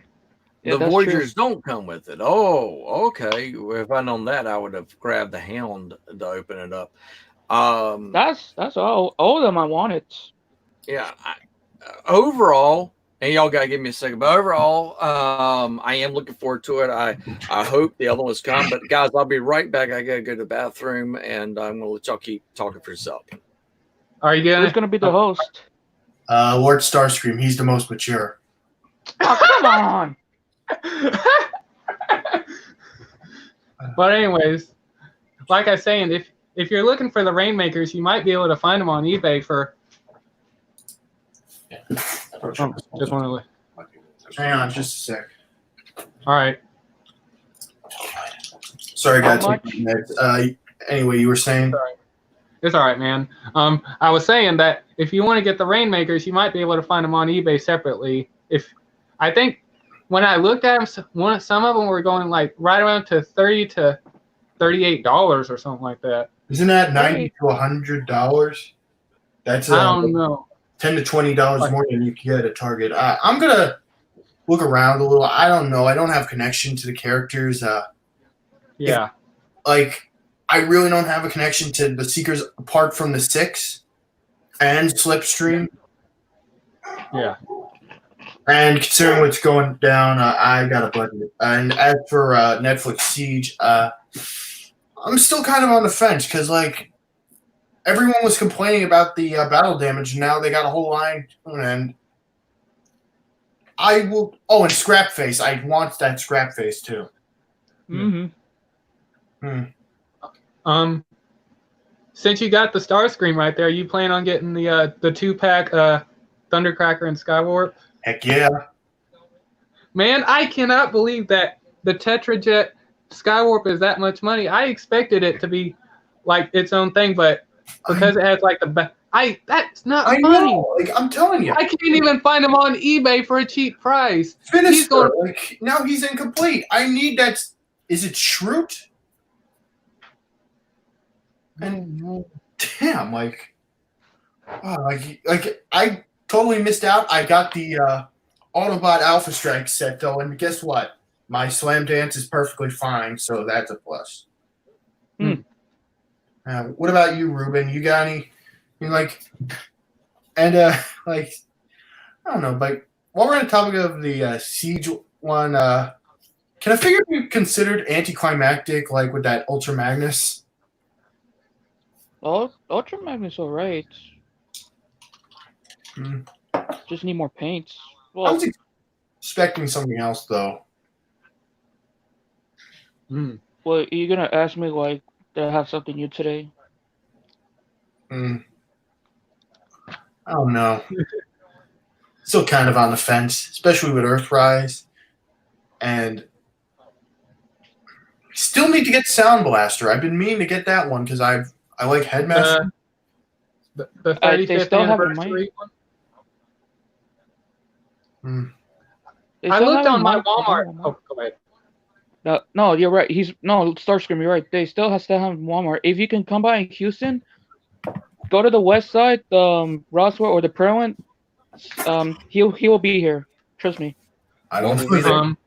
The Voyagers don't come with it. Oh, okay. If I'd known that, I would have grabbed the Hound to open it up. That's all of them I wanted. Yeah. Overall, and y'all gotta give me a second, but overall, I am looking forward to it. I hope the other ones come, but guys, I'll be right back. I gotta go to the bathroom, and I'm gonna let y'all keep talking for yourself. Are you Who's gonna be the host? Lord Starscream. He's the most mature. Oh, come on. But anyways, like I was saying, if you're looking for the Rainmakers, you might be able to find them on eBay for. Just want to. Hang on, just a sec. All right. Sorry, guys. Anyway, you were saying. It's all right, man. I was saying that if you want to get the Rainmakers, you might be able to find them on eBay separately. I think when I looked at them, some of them were going like right around to $30 to $38 or something like that. Isn't that $90 to $100? That's I don't know. $10 to $20 more than you can get at Target. I'm gonna look around a little. I don't know. I don't have connection to the characters. Yeah. Like I really don't have a connection to the Seekers apart from the 6 and Slipstream. Yeah. And considering what's going down, I got a budget. And as for Netflix Siege, I'm still kind of on the fence because, like, everyone was complaining about the battle damage. And now they got a whole line. And I will. Oh, and Scrap Face. I want that Scrap Face too. Since you got the Starscream right there, you plan on getting the 2-pack Thundercracker and Skywarp? Heck yeah. Man, I cannot believe that the Tetrajet Skywarp is that much money. I expected it to be like its own thing, but because it has like that's not I money. know. Like I'm telling you. I can't even find them on eBay for a cheap price. Finish like now he's incomplete. I need that. Is it Shroot? And damn, like I totally missed out. I got the Autobot Alpha Strike set though, and guess what? My Slam Dance is perfectly fine, so that's a plus. What about you, Ruben? You got any? You like? And like, I don't know. But while we're on the topic of the Siege one, can a figure be considered anticlimactic, like with that Ultra Magnus? Oh, Ultra Magnus, alright. Just need more paints. I Well, was expecting something else, though. well, are you gonna ask me like did I have something new today? I don't know. Still kind of on the fence, especially with Earthrise. And still need to get Sound Blaster. I've been meaning to get that one because I like Headmaster. The They 35th still have the anniversary one. They I still looked have on my them Walmart. Oh, go ahead. No, you're right. Starscream. You're right. They still have Walmart. If you can come by in Houston, go to the west side, Roswell or the Perwin. He will be here. Trust me. I don't know.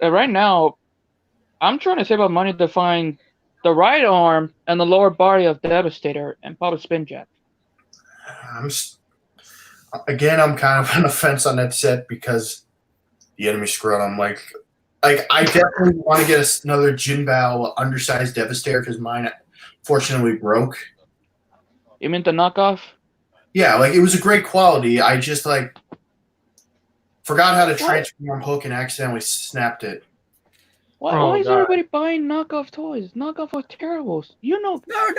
Right now, I'm trying to save up money to find the right arm and the lower body of Devastator and Papa Spinjack. I'm kind of on the fence on that set because the enemy scrotum. Like I definitely want to get another Jinbao undersized Devastator because mine fortunately broke. You mean the knockoff? Yeah, like it was a great quality. I just like forgot how to transform hook and accidentally snapped it. Why is everybody buying knockoff toys? Knockoff are terrible. You know. No,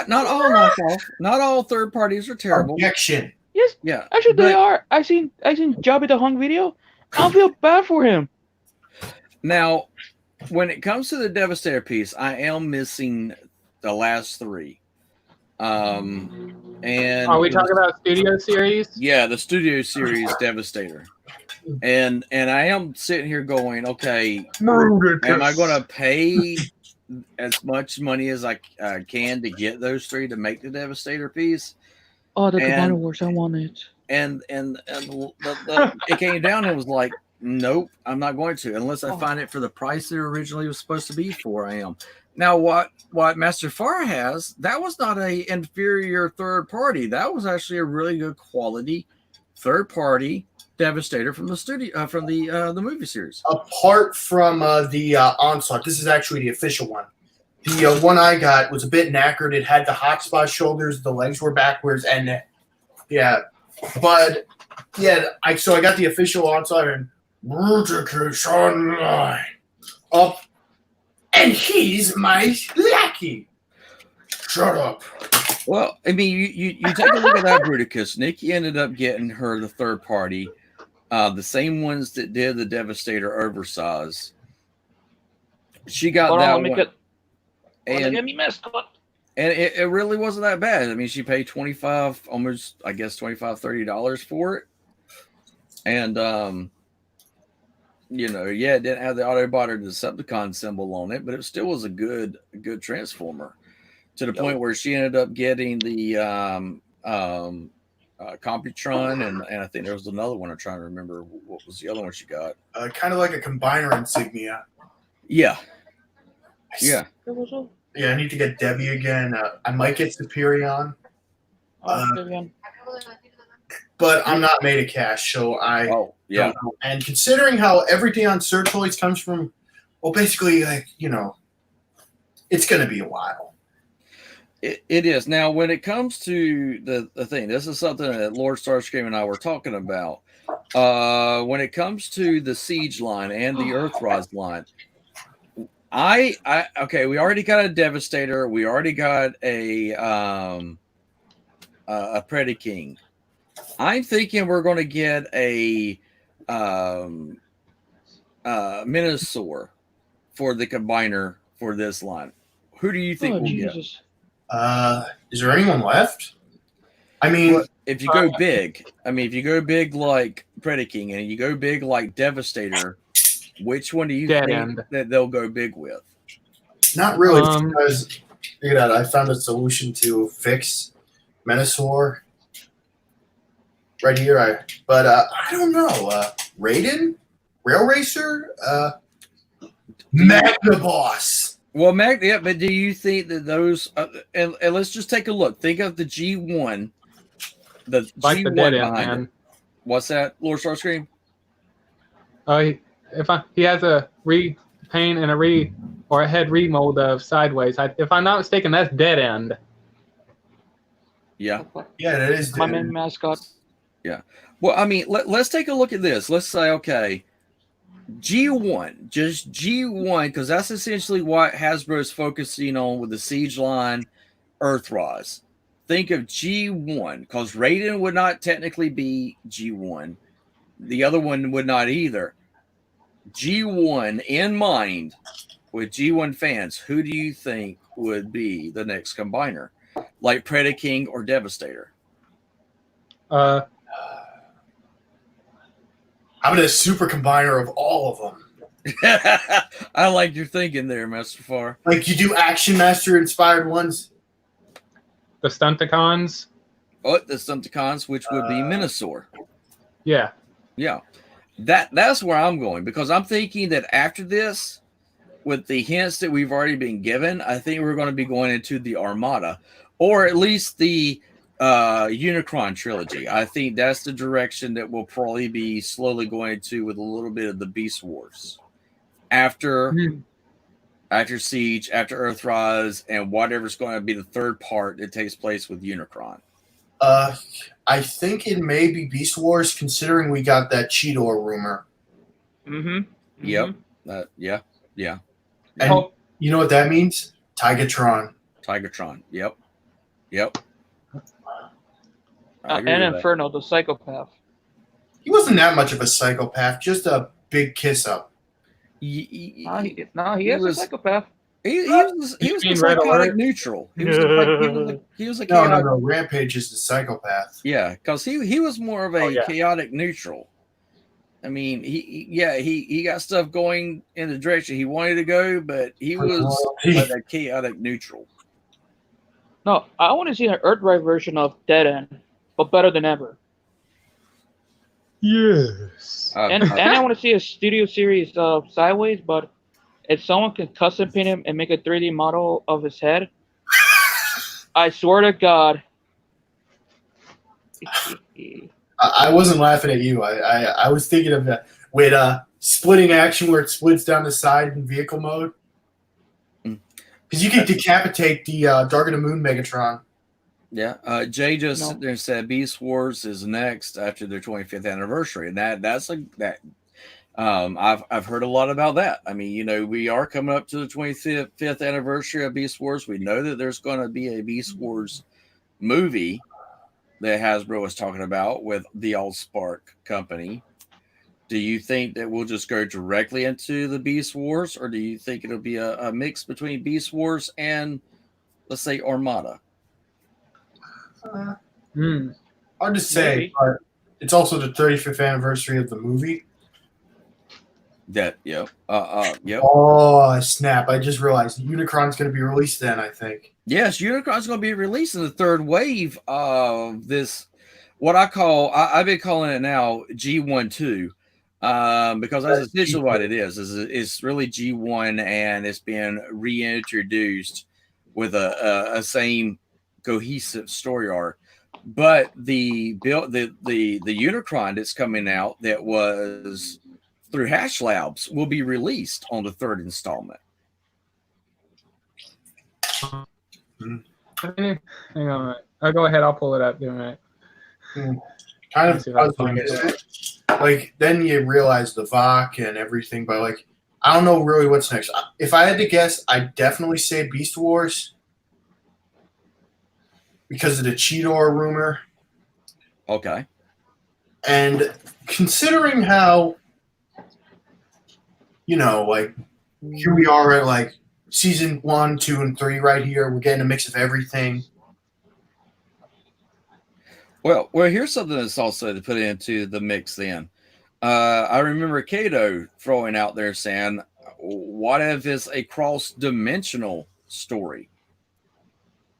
not all knockoff. Not all third parties are terrible. Objection. Yes. Yeah. Actually, they are. I seen Jabba the Hutt video. I don't feel bad for him. Now, when it comes to the Devastator piece, I am missing the last 3. And Are we talking about Studio Series? Yeah, the Studio Series Devastator. And I am sitting here going, okay, am I going to pay as much money as I can to get those 3 to make the Devastator piece? Oh, the Commander Wars, I want it. And it came down and it was like, nope, I'm not going to unless I find it for the price it originally was supposed to be for. I am. Now, what Master Farah has, that was not a inferior third party. That was actually a really good quality third party Devastator from the studio, from the movie series. Apart from the Onslaught, this is actually the official one. The one I got was a bit knackered. It had the hotspot shoulders, the legs were backwards, and yeah, but yeah, I got the official Onslaught and Bruticus Online up, and he's my lackey. Shut up. Well, I mean, you take a look at that Bruticus. Nikki ended up getting her the third party, the same ones that did the Devastator oversize. She got that one. And it really wasn't that bad. I mean, she paid $25, almost, I guess, $25, $30 for it. And You know, yeah, it didn't have the Autobot or the Decepticon symbol on it, but it still was a good Transformer. To the point where she ended up getting the Computron, and I think there was another one. I'm trying to remember what was the other one she got. Kind of like a combiner insignia. Yeah, yeah. Yeah, I need to get Debbie again. I might get Superion, but I'm not made of cash, so I Yeah. don't know. And considering how everything on Sir Toys comes from, well, basically, like, you know, it's going to be a while. It is. Now, when it comes to the thing, this is something that Lord Starscream and I were talking about. When it comes to the Siege line and the Earthrise line, okay, we already got a Devastator. We already got a Predaking. I'm thinking we're going to get a Minosaur for the combiner for this line. Who do you think we'll get? Is there anyone left? I mean, well, if you go big, if you go big like Predaking and you go big like Devastator, which one do you think that they'll go big with? Not really, because I found a solution to fix Minosaur right here. But I don't know. Raiden, Rail Racer, Magnaboss. Well, but do you think that those? And let's just take a look. Think of the G1, the like G1 the dead end, behind man. it. What's that, Lord Starscream? He has a repaint and a head remold of Sideways. If I'm not mistaken, that's Dead End. Yeah. Yeah, that is my main mascot. Yeah. Well, let's take a look at this. Let's say, okay, G1, just G1, because that's essentially what Hasbro is focusing on with the Siege line, Earthrise. Think of G1, because Raiden would not technically be G1. The other one would not either. G1 in mind with G1 fans, who do you think would be the next combiner? Like Predaking or Devastator? How about a super combiner of all of them? I like your thinking there, Master Far. Like you do Action Master inspired ones? The Stunticons? Oh, the Stunticons, which would be Minosaur. Yeah. Yeah. That's where I'm going, because I'm thinking that after this, with the hints that we've already been given, I think we're going to be going into the Armada, or at least the Unicron trilogy. I think that's the direction that we'll probably be slowly going into, with a little bit of the Beast Wars after Siege, after Earthrise, and whatever's going to be the third part that takes place with Unicron. I think it may be Beast Wars, considering we got that Cheetor rumor. Yep. Yeah. And you know what that means? Tigatron. Yep. And Inferno, the psychopath. He wasn't that much of a psychopath, just a big kiss up. He is a psychopath. He was psychotic neutral. He was a chaotic. No. Rampage is the psychopath. Yeah, because he was more of a chaotic neutral. I mean, he got stuff going in the direction he wanted to go, but he was like a chaotic neutral. No, I want to see an Earthrise version of Dead End, but better than ever. Yes. And I want to see a studio series of Sideways, but if someone can custom paint him and make a 3D model of his head, I swear to God. I wasn't laughing at you. I was thinking of that with splitting action where it splits down the side in vehicle mode. Because you can decapitate the Dark of the Moon Megatron. Yeah, Jay just sit there and said Beast Wars is next after their 25th anniversary, and that's I've heard a lot about that. I mean, we are coming up to the 25th anniversary of Beast Wars. We know that there's going to be a Beast Wars movie that Hasbro was talking about with the AllSpark company. Do you think that we'll just go directly into the Beast Wars, or do you think it'll be a mix between Beast Wars and, let's say, Armada? Hard to say, but it's also the 35th anniversary of the movie. That yep. Yep. Oh snap! I just realized Unicron's going to be released then. I think. Yes, Unicron's going to be releasing the third wave of this. What I've been calling it now G12, because that's essentially what it is. It's really G1, and it's been reintroduced with a same cohesive story arc. But the Unicron that's coming out that was through Hash Labs will be released on the third installment. Hang on a minute. I'll go ahead. I'll pull it up. Give me a minute. Kind Let's of see if I can puzzling. find it. Like then you realize the VOC and everything, but like I don't know really what's next. If I had to guess, I'd definitely say Beast Wars because of the Cheetor rumor. Okay. And considering how, like here we are at like season 1, 2, and 3 right here. We're getting a mix of everything. Well, here's something that's also to put into the mix then. I remember Kato throwing out there saying, what if it's a cross-dimensional story?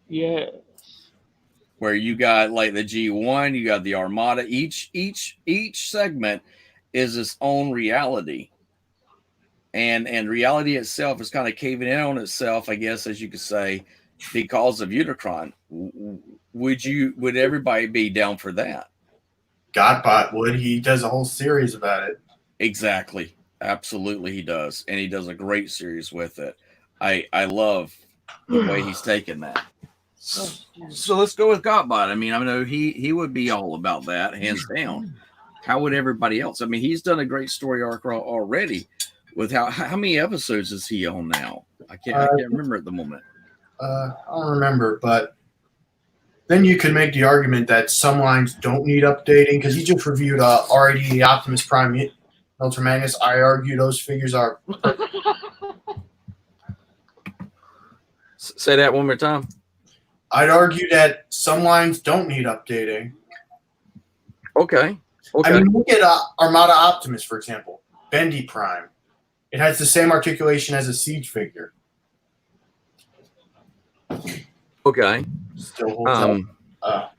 Yeah. Where you got like the G1, you got the Armada. Each segment is its own reality. And reality itself is kind of caving in on itself, I guess, as you could say, because of Unicron. Would everybody be down for that? Godbot would. He does a whole series about it. Exactly. Absolutely he does. And he does a great series with it. I love the way he's taken that. So let's go with Godbot. I mean, I know he would be all about that, hands down. How would everybody else? I mean, he's done a great story arc already. With how many episodes is he on now? I can't remember at the moment. I don't remember, but then you could make the argument that some lines don't need updating because he just reviewed RID Optimus Prime Ultra Magnus. I argue those figures are. Say that one more time. I'd argue that some lines don't need updating. Okay. I mean, look at Armada Optimus, for example. Bendy Prime. It has the same articulation as a Siege figure. Okay. Still holds up.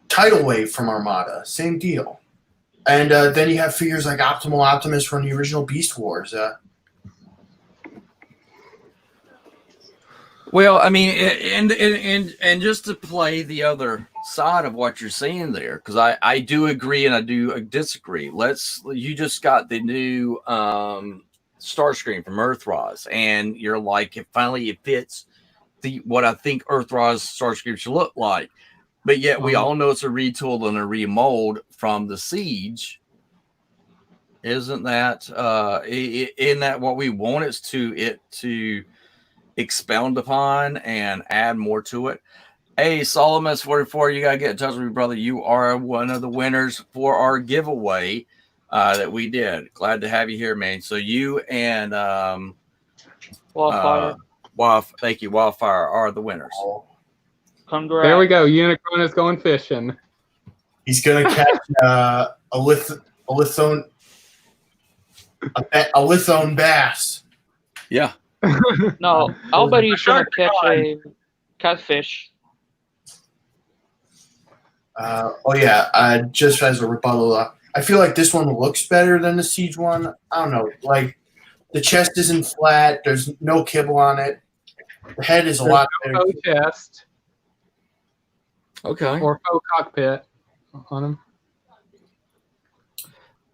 Tidal Wave from Armada, same deal. And then you have figures like Optimal Optimus from the original Beast Wars. Well, I mean, and just to play the other side of what you're saying there, because I do agree and I do disagree. You just got the new Starscream from Earthrise, and you're like, it fits what I think Earthrise Starscream should look like. But yet we all know it's a retool and a remold from the Siege. Isn't that what we want is to expound upon and add more to it? Hey, Solomon 44, you gotta get in touch with me, brother. You are one of the winners for our giveaway that we did. Glad to have you here, man. So you and Wildfire. Thank you, Wildfire are the winners. Congrats. There we go. Unicron is going fishing. He's gonna catch a Lithone bass. Yeah. No, I'll bet he's gonna catch a catfish. Just as a rebuttal, I feel like this one looks better than the Siege one. I don't know, like the chest isn't flat. There's no kibble on it. The head is a lot better. Faux chest Okay. or faux cockpit on him.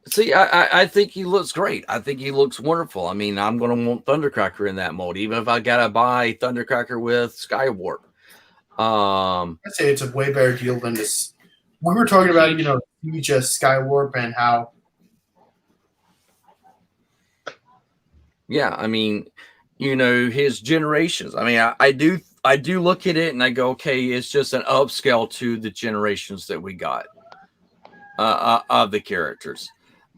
See, I think he looks great. I think he looks wonderful. I mean, I'm going to want Thundercracker in that mold, even if I got to buy Thundercracker with Skywarp. I'd say it's a way better deal than this. We were talking about, Siege Skywarp and how. Yeah, I mean, his generations. I mean, I do look at it and I go, okay, it's just an upscale to the generations that we got of the characters.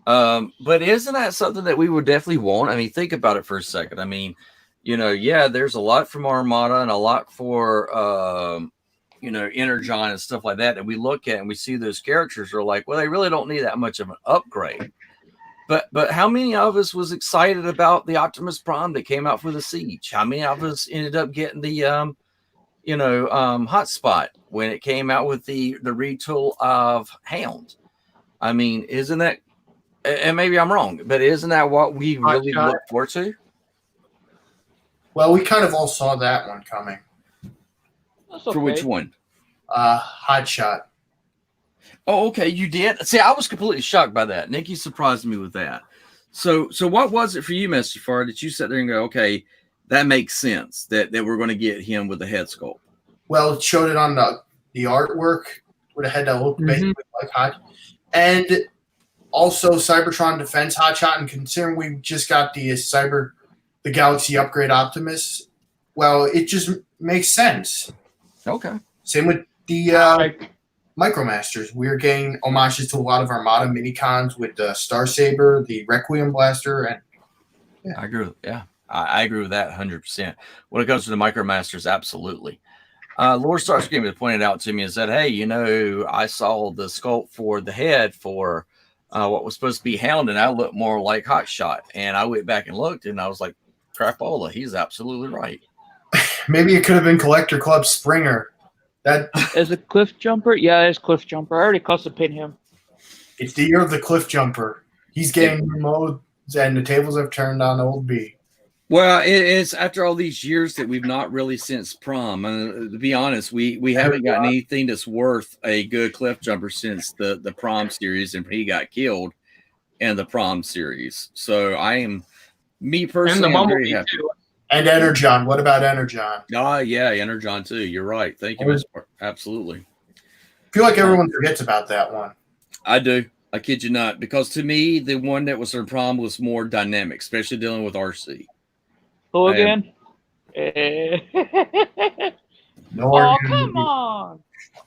But isn't that something that we would definitely want? I mean, think about it for a second. I mean, there's a lot from Armada and a lot for, Energon and stuff like that we look at and we see those characters are like, well, they really don't need that much of an upgrade. But how many of us was excited about the Optimus Prime that came out for the Siege? How many of us ended up getting the Hotspot when it came out with the retool of Hound? I mean, isn't that, and maybe I'm wrong, but isn't that what we really Hotshot. look forward to? Well, we kind of all saw that one coming. That's For okay. which one? Hot Shot. Oh, okay, you did. See, I was completely shocked by that. Nikki surprised me with that. So what was it for you, Mr. Farr, that you sat there and go, okay, that makes sense that we're going to get him with the head sculpt? Well, it showed it on the artwork with a head that looked basically like Hot. And also Cybertron Defense Hotshot, and considering we just got the Galaxy Upgrade Optimus, well, it just makes sense. Okay. Same with the Like, Micromasters. We're getting homages to a lot of Armada minicons with the Star Saber, the Requiem Blaster, and I agree. I agree with that 100%. When it comes to the Micromasters, absolutely. Lord Starscream pointed out to me and said, hey, I saw the sculpt for the head for what was supposed to be Hound, and I looked more like Hotshot. And I went back and looked, and I was like, crapola, he's absolutely right. maybe it could have been Collector Club Springer. That Is it Cliff Jumper? Yeah, it's Cliff Jumper. I already custom paint him. it's the year of the Cliff Jumper. He's getting new modes, and the tables have turned on Old B. Well, it's after all these years that we've not really since Prom. To be honest, we haven't gotten anything that's worth a good Cliff Jumper since the Prom series, and he got killed in the Prom series. So I am, me and personally, the I'm very Bumblebee happy. too. And Energon. What about Energon? Yeah, Energon too. You're right. Thank you, Mr. Park. Absolutely. I feel like everyone forgets about that one. I do. I kid you not. Because to me, the one that was their Prom was more dynamic, especially dealing with RC. Who I am- again? No Oh, Energon. come on.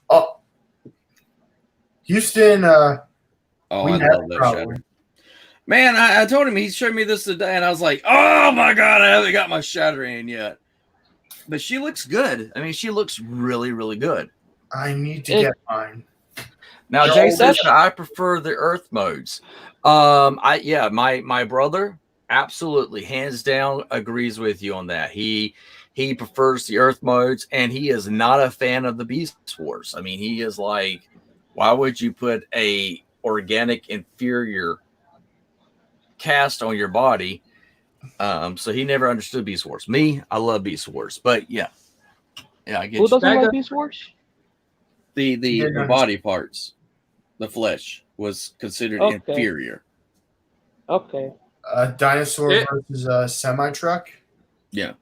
Oh, Houston. Oh, we I have love that probably. shatter. Man, I told him, he showed me this today, and I was like, oh my God, I haven't got my shatter in yet. But she looks good. I mean, she looks really, really good. I need to It- get mine. Now, No, Jay says that's- that I prefer the Earth modes. My brother absolutely, hands down, agrees with you on that. He prefers the Earth modes, and he is not a fan of the Beast Wars. I mean, he is like, why would you put a organic inferior cast on your body? So he never understood Beast Wars. Me, I love Beast Wars, but yeah, I get Who you. doesn't That like guy- Beast Wars? The Yeah. body parts, the flesh was considered Okay. inferior. Okay. Dinosaur It- versus a semi truck. Yeah.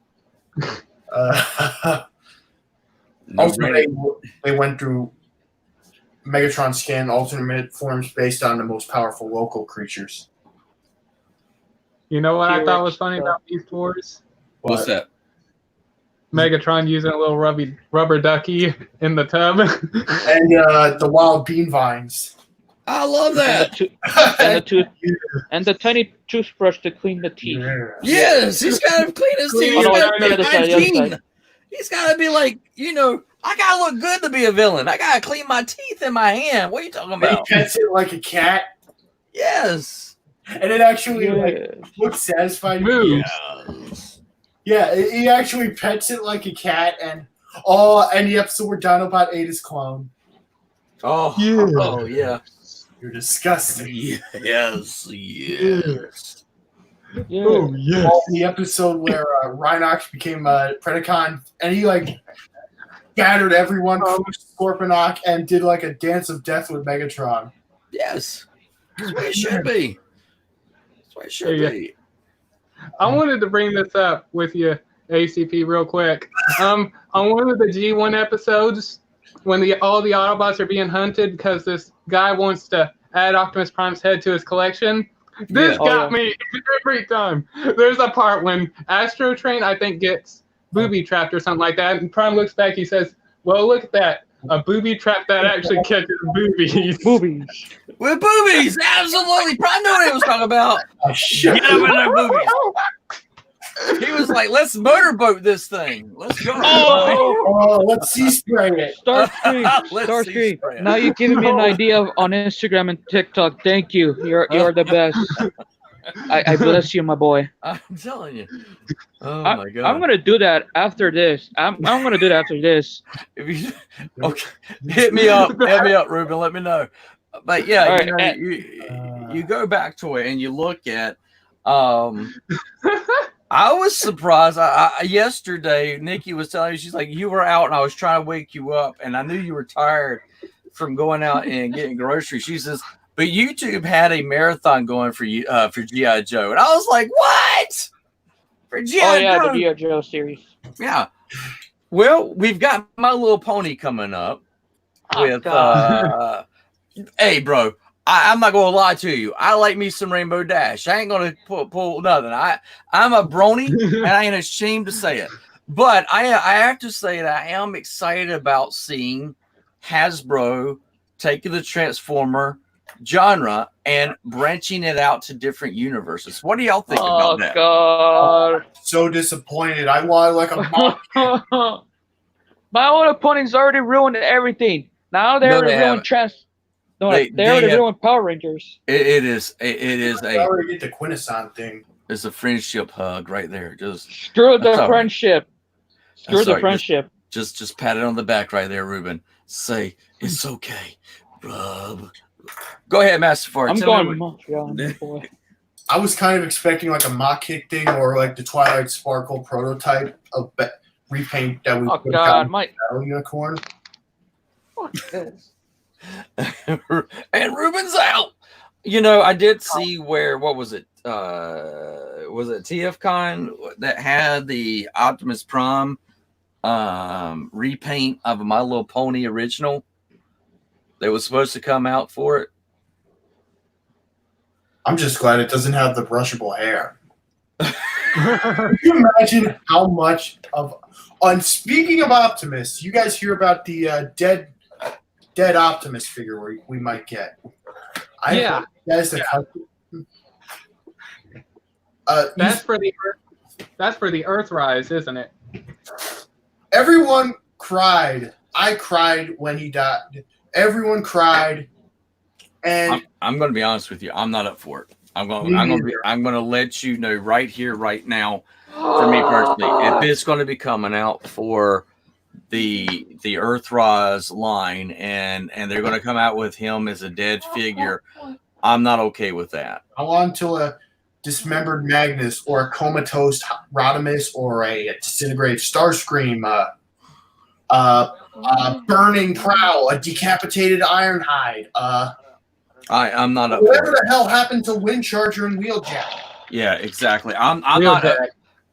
Also, No-brainer. they went through Megatron scan alternate forms based on the most powerful local creatures. You know what I thought was T-Rex funny stuff. about Beast Wars? What's that? Megatron using a little rubber ducky in the tub. And the wild bean vines. I love And that. and the tiny toothbrush to clean the teeth. Yes, he's got to clean his teeth. Oh, He's no, got the other to side, the other hygiene. side. He's got to be like, I got to look good to be a villain. I got to clean my teeth in my hand. What are you talking And he about? pets it like a cat, Yes. and it actually like Yeah. looks satisfied. Moves. Yes. Yeah, he actually pets it like a cat, and and the episode where Dinobot ate his clone. Oh, Yeah. oh yeah. You're disgusting. Yes. Yes. Yeah. Oh, yes. The episode where Rhinox became a Predacon, and he like gathered everyone, pushed Scorponok, and did like a dance of death with Megatron. Yes. That's what it should be. That's what it should Yeah. be. I wanted to bring this up with you, ACP, real quick. On one of the G1 episodes, when all the Autobots are being hunted because this guy wants to add Optimus Prime's head to his collection, this Yeah. got me every time. There's a part when Astro Train, I think, gets booby trapped or something like that, and Prime looks back, he says, well, look at that. A booby trap that actually catches boobies. Boobies. With boobies, absolutely. Prime knew what he was talking about. Oh, shit. Get up in there, boobies. He was like, "Let's motorboat this thing. Let's go." Oh, let's see spray it. Starscream. Let's see Starscream. spray it. Now you're giving me an idea on Instagram and TikTok. Thank you. You're the best. I bless you, my boy. I'm telling you. Oh I- my god. I'm gonna do that after this. I'm gonna do that after this. If you, okay, hit me up, Ruben. Let me know. But yeah, All you, right, know, you go back to it and you look at. I was surprised. Yesterday, Nikki was telling me, she's like, you were out and I was trying to wake you up, and I knew you were tired from going out and getting groceries. She says, but YouTube had a marathon going for you for G.I. Joe, and I was like, what? For G.I. Oh yeah, Joe? the G.I. Joe series. Yeah. Well, we've got My Little Pony coming up with God. hey bro, I'm not gonna lie to you. I like me some Rainbow Dash. I ain't gonna pull nothing. I'm a brony and I ain't ashamed to say it. But I have to say that I am excited about seeing Hasbro taking the Transformer genre and branching it out to different universes. What do y'all think about that? God. So disappointed. I want like a mock. My Little Pony's already ruined everything. Now they No, already they ruined haven't. they already ruined Power Rangers. It is I already get the Quintesson thing. it's a friendship hug right there. Just Screw That's the all right. friendship. Screw That's the all right. friendship. just pat it on the back right there, Ruben. Say it's okay, rub. Go ahead, Master Fart. I'm Tell me going what- Montreal, my boy. I was kind of expecting like a mock kick thing or like the Twilight Sparkle prototype of repaint that we Oh put God, out my Battle Unicorn. fuck this. and Ruben's out. You know, I did see where what was it? Was it TFCon that had the Optimus Prime repaint of a My Little Pony original that was supposed to come out for it? I'm just glad it doesn't have the brushable hair. Can you imagine how much of? On speaking of Optimus, you guys hear about the dead Optimus figure we might get? Yeah. That's the That's for the Earthrise, isn't it? everyone cried. I cried when he died. Everyone cried, and I'm going to be honest with you. I'm not up for it. I'm going Me to let you know right here, right now. For me personally, if it's going to be coming out for the Earthrise line, and they're going to come out with him as a dead figure, I'm not okay with that. I want to a dismembered Magnus or a comatose Rodimus or a disintegrated Starscream, burning Prowl, a decapitated Ironhide, I'm not up for whatever it. the hell happened to Windcharger and Wheeljack. Yeah, exactly. I'm not.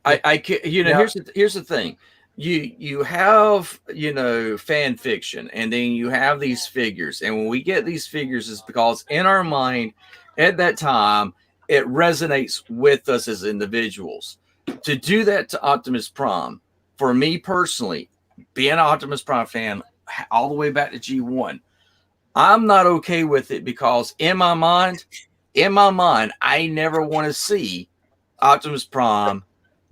I can't. You know, Yeah. here's the thing. You have, you know, fan fiction, and then you have these figures, and when we get these figures, it's because in our mind at that time it resonates with us as individuals. To do that to Optimus Prime, for me personally, being an Optimus Prime fan all the way back to G1, I'm not okay with it because in my mind, I never want to see Optimus Prime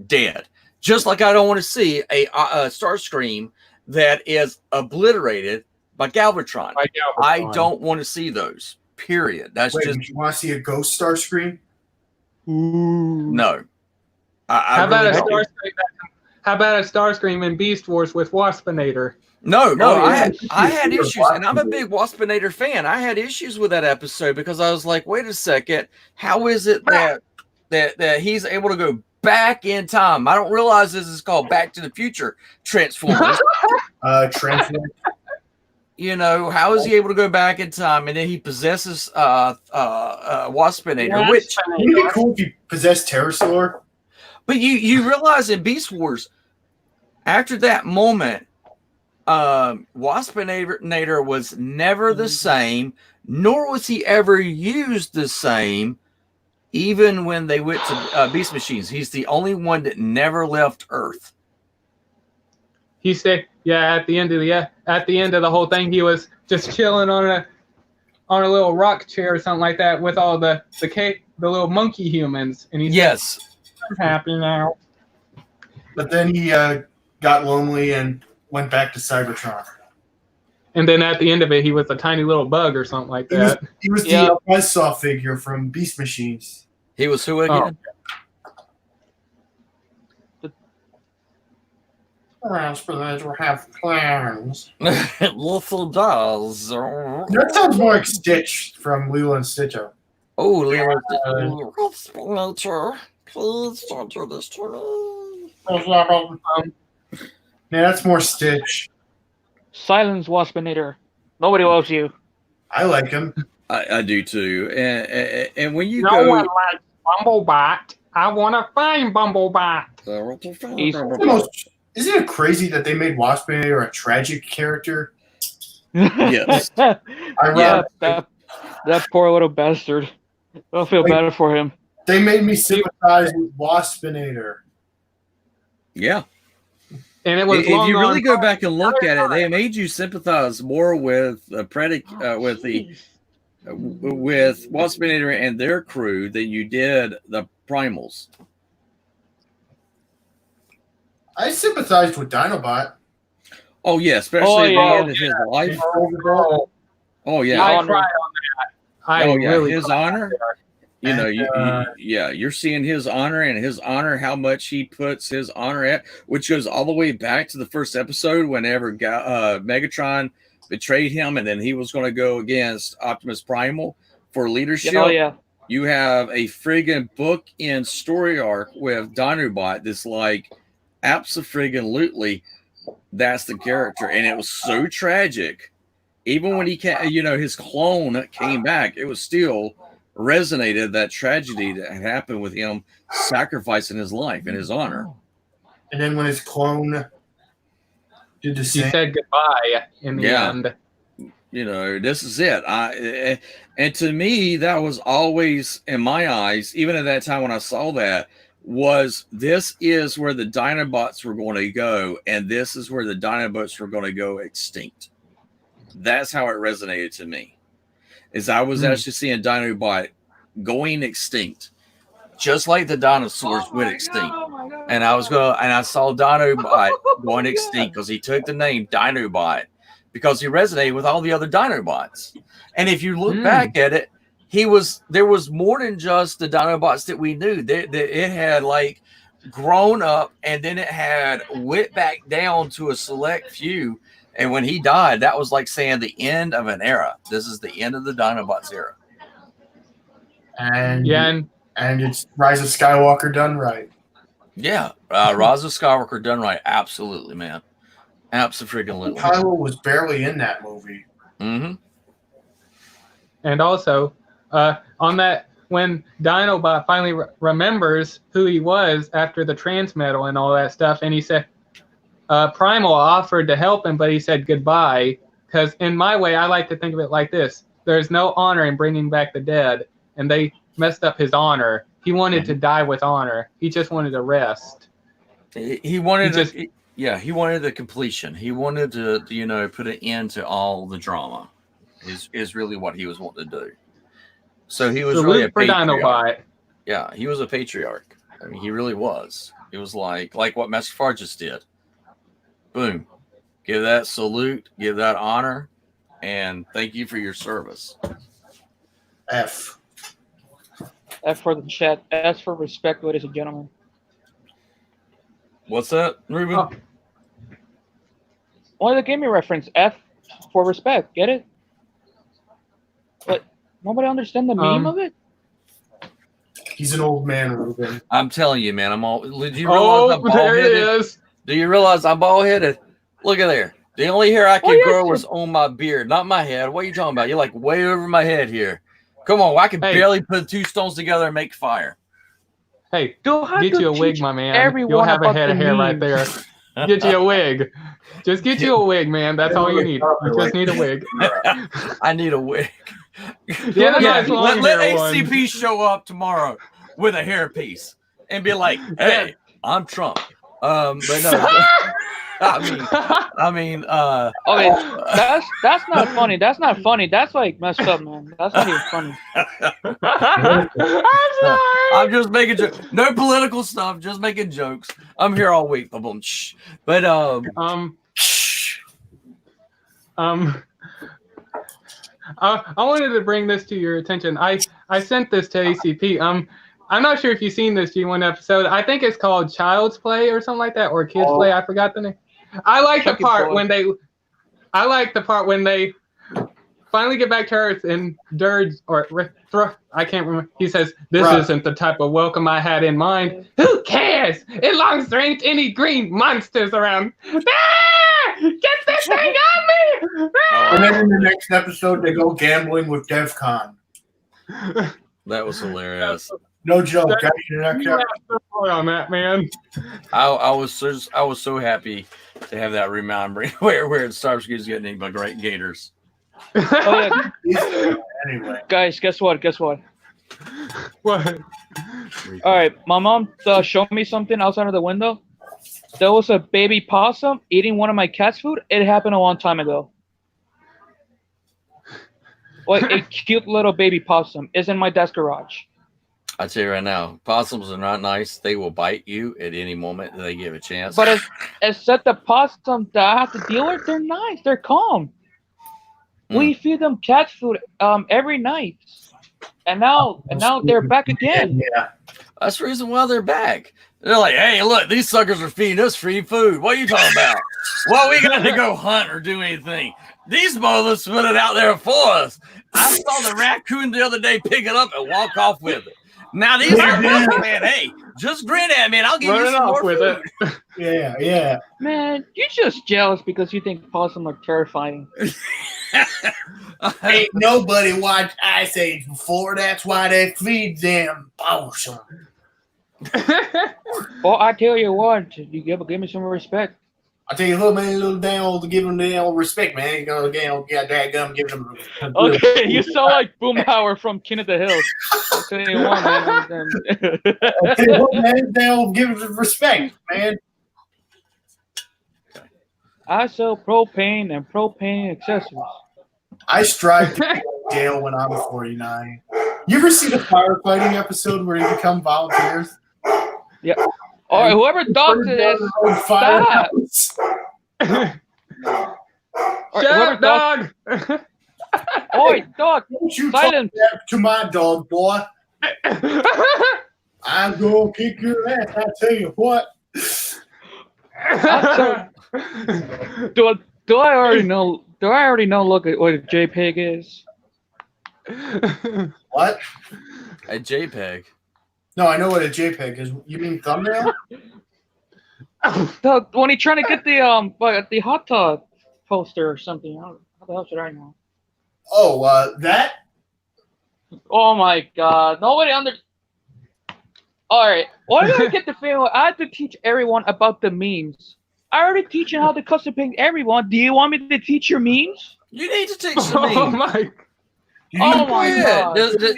dead. Just like I don't want to see a Starscream that is obliterated by Galvatron. I don't want to see those. Period. That's Wait, just would you want to see a ghost Starscream? no. How about really a don't. Starscream? How about a Starscream in Beast Wars with Waspinator? No, Oh, I yeah. had issues, and I'm a big Waspinator fan. I had issues with that episode because I was like, wait a second, how is it that he's able to go back in time? I don't realize this is called Back to the Future Transformers. Transform. You know, how is he able to go back in time and then he possesses Waspinator, which Wouldn't it be cool if you possessed Pterosaur? but you realize in Beast Wars, after that moment, Waspinator was never the same, nor was he ever used the same, even when they went to Beast Machines. He's the only one that never left Earth. He said, yeah, at the end of the whole thing, he was just chilling on a little rock chair or something like that with all the little monkey humans, and he's Yes. I'm happy now. But then he got lonely and went back to Cybertron. And then at the end of it, he was a tiny little bug or something like that. He was Yeah. the Buzzsaw figure from Beast Machines. He was who again? Raspberry have plans. Little dolls. That sounds more like Stitch from Lilo and Stitch. Oh, Lilo. Nature, please don't do this to me. Yeah, that's more Stitch. Silence, Waspinator. Nobody loves you. I like him. I do too. And when you No go, one likes Bumblebot. I want to find Bumblebot. Isn't it crazy that they made Waspinator a tragic character? Yes. Yeah, Ironically, that poor little bastard. I feel bad for him. they made me sympathize with Waspinator. Yeah. And it was If long you really gone go back and look at it, they made you sympathize more with with Waspinator and their crew than you did the Primals. I sympathized with Dinobot. Oh yeah, especially Oh, at the end of his life. Oh yeah. I honor. cried on that. I Oh yeah, really his cried. honor. You know, And, you're seeing his honor and his honor, how much he puts his honor at, which goes all the way back to the first episode whenever Megatron betrayed him and then he was going to go against Optimus Primal for leadership. Oh yeah. You have a friggin' book in story arc with Dinobot that's like, abso-friggin-lutely, that's the character. And it was so tragic. Even when he his clone came back, it was still resonated, that tragedy that had happened with him sacrificing his life and his honor. And then when his clone did the He same. said goodbye in the Yeah. end. You know, this is it. And to me, that was always, in my eyes, even at that time when I saw that, this is where the Dinobots were going to go, and this is where the Dinobots were going to go extinct. That's how it resonated to me. Is I was actually seeing Dinobot going extinct, just like the dinosaurs went extinct. And I saw Dinobot going extinct because he took the name Dinobot because he resonated with all the other Dinobots. And if you look back at it, there was more than just the Dinobots that we knew. It had like grown up, and then it had went back down to a select few. And when he died, that was like saying the end of an era. This is the end of the Dinobots era. And Yeah, and it's Rise of Skywalker done right. Yeah, Rise of Skywalker done right. Absolutely, man. Absolutely. Kylo was barely in that movie. Mm-hmm. and also on that, when Dinobot finally remembers who he was after the transmetal and all that stuff, and he said, Primal offered to help him, but he said goodbye. Because in my way, I like to think of it like this. There's no honor in bringing back the dead, and they messed up his honor. He wanted to die with honor. He just wanted to rest. He wanted He he wanted the completion. He wanted to, put an end to all the drama. Is really what he was wanting to do. So he was really a for patriarch. Dinobot. Yeah, he was a patriarch. I mean, he really was. It was like what Master Fargus did. Boom. Give that salute, give that honor, and thank you for your service. F. F for the chat. S for respect, ladies and gentlemen. What's that, Ruben? Oh. Only the gaming reference. F for respect. Get it? But nobody understand the meme of it? He's an old man, Ruben. I'm telling you, man. Do you realize I'm There it bald-headed? is. Do you realize I'm bald-headed? Look at there. The only hair I could yes, grow sir. was on my beard, not my head. What are you talking about? You're like way over my head here. Come on, I can Hey. barely put two stones together and make fire. Hey, Don't have get to you a wig, teach my man. everyone You'll have a about head of the hair right memes. there. Get you a wig. Just get you a wig, man. That's all you need. You just need a wig. I need a wig. Yeah, nice long let hair one. ACP show up tomorrow with a hairpiece and be like, "Hey, I'm Trump." But no. I mean, Okay, that's not funny. That's not funny. That's like messed up, man. That's not even funny. I'm sorry. I'm just making jokes. No political stuff. Just making jokes. I'm here all week. Boom, shh. But I wanted to bring this to your attention. I sent this to ACP. I'm not sure if you've seen this G1 episode. I think it's called Child's Play or something like that, or Kids Play. I forgot the name. I like the part when they finally get back to Earth and Dirge I can't remember. He says, "This isn't the type of welcome I had in mind. Who cares? It longs there ain't any green monsters around. Ah! Get this thing on me!" Ah! And then in the next episode, they go gambling with DevCon. that was hilarious. No joke. Guys, You have to point on that, man. I was so happy to have that reminder where Starsky is getting my great gators. Oh, yeah. Anyway, Guys, guess what? What? All right, my mom showed me something outside of the window. There was a baby possum eating one of my cat's food. It happened a long time ago. Like a cute little baby possum is in my desk garage. I tell you right now, possums are not nice. They will bite you at any moment that they give a chance. But except the possum that I have to deal with, they're nice. They're calm. We feed them cat food every night, and now they're back again. yeah. That's the reason why they're back. They're like, hey, look, these suckers are feeding us free food. What are you talking about? Well, we got to go hunt or do anything. These mothers put it out there for us. I saw the raccoon the other day pick it up and walk off with it. Now these are man, hey, just grin at me and I'll give you some more food. Yeah. Man, you're just jealous because you think possums are terrifying. Ain't nobody watched Ice Age before. That's why they feed them possum. Well, I tell you what, you give me some respect. I tell you what, man, little down to give them the respect, man. You gonna get that gum, give them. Okay, you sound like Boomhauer from King of the Hills. I'll tell you what, man. I tell you what, man, they'll give them respect, man. I sell propane and propane accessories. I strive to be in jail when I'm 49. You ever see the firefighting episode where they become volunteers? Yeah. All right, whoever thought this, stop. Shut up, dog. Oi, dog, Don't you silence. talk that to my dog, boy. I'm gonna kick your ass. I tell you what. Do I already know? Do I already know? Look at what a JPEG is. What? A JPEG. No, I know what a JPEG is. You mean thumbnail? When he's trying to get the hot tub poster or something. How the hell should I know? Oh, that? Oh my God! Nobody under. All right, why do I get the feeling I have to teach everyone about the memes? I already teaching how to custom paint everyone. Do you want me to teach your memes? You need to teach some Oh memes. my! Oh my God!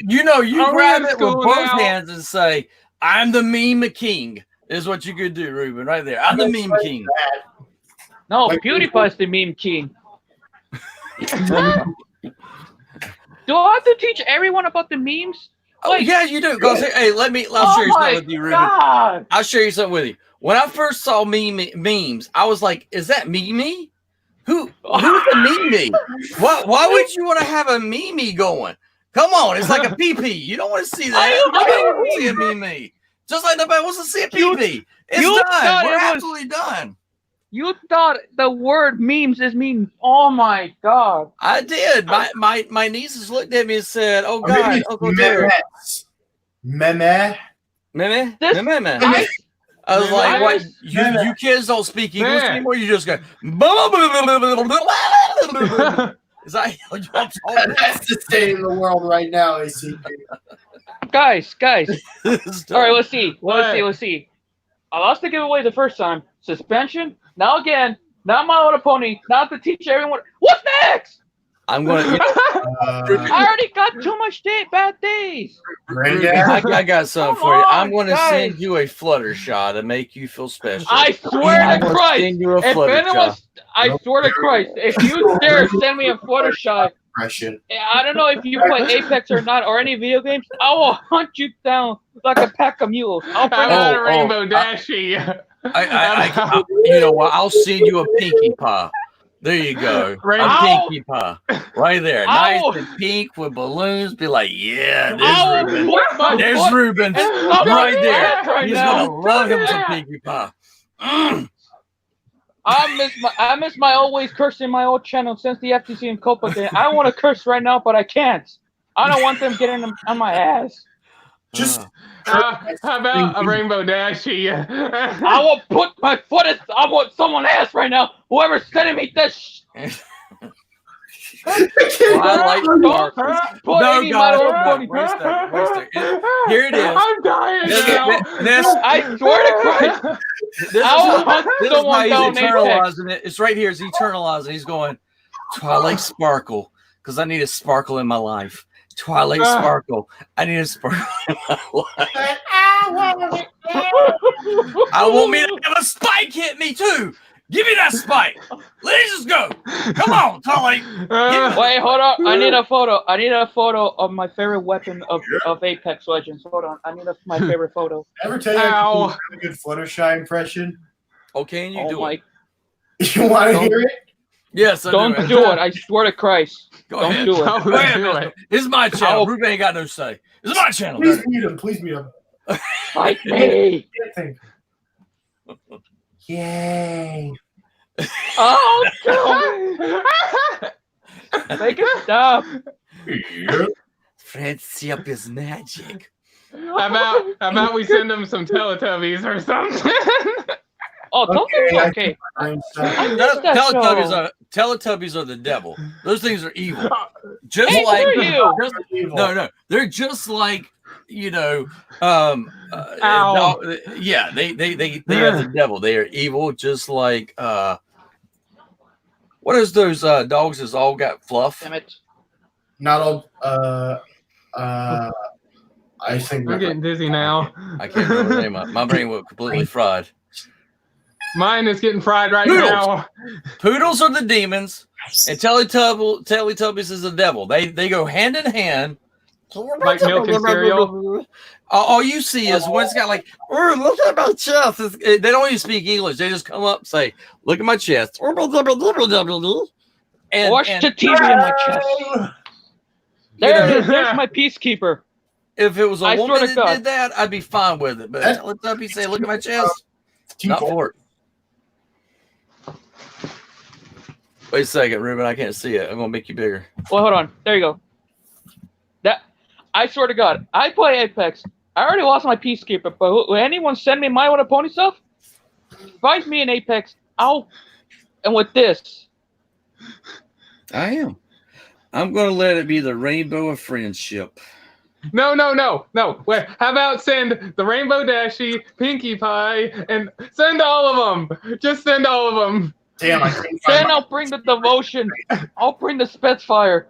You Are we grab in it with school both now? hands and say, I'm the meme king, is what you could do, Ruben, right there. I'm the meme king. No, Like- PewDiePie's the meme king. Do I have to teach everyone about the memes? Oh, Like- yeah, you do. Because, hey, I'll share Oh you my something with you, Ruben. God! I'll share you something with you. When I first saw memes, I was like, is that me? Who's the meme? Why would you want to have a meme going? Come on, it's like a PP. You don't want to see that. Nobody wants to see a meme. Just like nobody wants to see a PP. It's you done. thought We're it was- absolutely done. You thought the word memes is mean? Oh my God! I did. My nieces looked at me and said, "Oh God, Maybe Uncle Joe, Meme. meme, This- meme." I, I was like, "What? Meme. You kids don't speak English Meme. anymore. You just go." Is that how you talk? That's the state of the world right now, ACP. guys, all right, let's see. What? Let's see. I lost the giveaway the first time. Suspension. Now again. Not My Little Pony. Now to teach everyone. What's next? I'm gonna. I already got too much bad days. Granddad. I got something Come for you. I'm on, going to guys. send you a Fluttershy to make you feel special. I swear I'm to gonna Christ. send you a If anyone, Fluttershy. I swear to Christ, if you dare send me a Fluttershy, Impression. I don't know if you play Apex or not, or any video games, I will hunt you down like a pack of mules. I'll How bring about Oh, a Rainbow oh, Dashie? You know what? I'll send you a Pinkie Pie. There you go. Rainbow- A Pinkie Pie. Right there. Nice Ow. and pink with balloons. Be like, yeah, I there's will Ruben. put my There's foot Ruben. in somebody's Right there. ass right He's now. going to love him some Pinkie Pie. I miss my always cursing my old channel since the FTC and Copa thing. I want to curse right now, but I can't. I don't want them getting on my ass. Just How about a Rainbow Dashie? I will put my foot in. I want someone's ass right now. Whoever's sending me this. Well, I like sparkles. Put No, any my guys, old no, pony. wait a second, wait a second. Here it is. I'm dying now. This I swear to Christ. is I will how, hunt this is how someone he's down Apex. internalizing it. It's right here. He's eternalizing. He's going, Twilight Sparkle, because I need a sparkle in my life. Twilight Sparkle. I need a sparkle in my life. I want me to have a spike hit me too. Give me that spike. Let's just go. Come on, Twilight. Wait, hold up. I need a photo. I need a photo of my favorite weapon of Apex Legends. Hold on. I need my favorite photo. ever tell you I Ow. can do a good Fluttershy impression? Okay, and you Oh do my. it. You want to Don't- hear it? Yes, I Don't do. do it. I swear to Christ. Go Don't ahead. do it. Don't Go ahead, do mister. it. This is my channel. I'll- Ruben ain't got no say. This is my channel. Please baby. mute him. Please mute him. Fight me. Can't think. Yay. Oh, God. Make it stop. Friendship is magic. How about we send them some Teletubbies or something? Oh, Okay, Teletubbies. Okay. Brain I stuff. missed that Teletubbies are the devil. Those things are evil. Just Hey, like screw you. just- Evil. no, they're just like Ow. yeah, they are the devil. They are evil, just like what is those dogs that's all got fluff? Damn it. Not all. I think. I'm getting dizzy now. I can't remember the name of it. My brain went completely fried. Mine is getting fried right Noodles. now. Poodles are the demons, and Teletubbies is the devil. They go hand in hand. Like milk and cereal. All you see is one's got like, "Oh, look at my chest." They don't even speak English. They just come up and say, "Look at my chest." And, Watch and the TV in my chest. There it is. There's my peacekeeper. if it was a I woman swear to that God. did that, I'd be fine with it. But Teletubbies say, "Look at my chest." Team Not Colt. for it. Wait a second, Ruben. I can't see it. I'm gonna make you bigger. Well, hold on. There you go. That I swear to God, I play Apex. I already lost my peacekeeper, but will anyone send me my Little Pony stuff? Find me in Apex. And with this. I am. I'm gonna let it be the rainbow of friendship. No. Wait, how about send the Rainbow Dashie, Pinkie Pie, and send all of them. Just send all of them. Damn, I couldn't Then find I'll bring the devotion. I'll bring the Spitfire.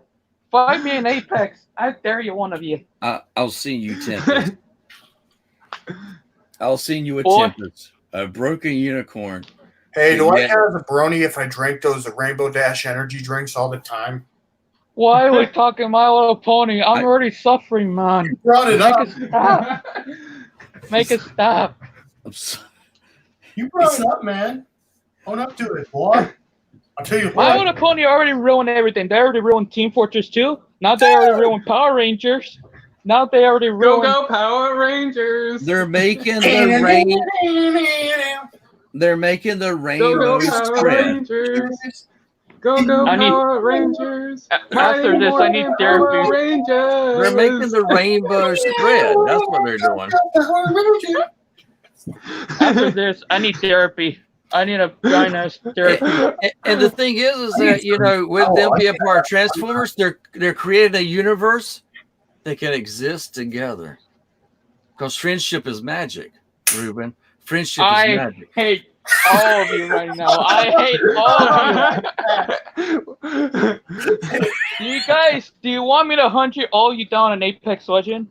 Find me in Apex. I dare you, one of you. I'll send you Tempest. I'll send you a Boy. Tempest, a broken unicorn. Hey, do I Yeah. have a brony if I drank those Rainbow Dash energy drinks all the time? Why are we talking My Little Pony? I'm already suffering, man. You brought it up. Make it stop. Make it stop. I'm so- You brought it up, man. Own up to it, boy. I'll tell you My what. Little Pony already ruined everything. They already ruined Team Fortress 2. Now they already ruined Power Rangers. Now they already Go ruined. Power Rangers. They're making the rain. They're making the Go rainbow Power spread. Rangers. Go I need- Power Rangers. After this, I need Power therapy. Rangers. They're making the rainbow spread. That's what they're doing. After this, I need therapy. I need a giant therapy. And the thing is that with them being part of Transformers, they're creating a universe that can exist together. Because friendship is magic, Ruben. Friendship is I magic. hate All of you right now. I hate all of you. Do you want me to hunt all you down in Apex Legend?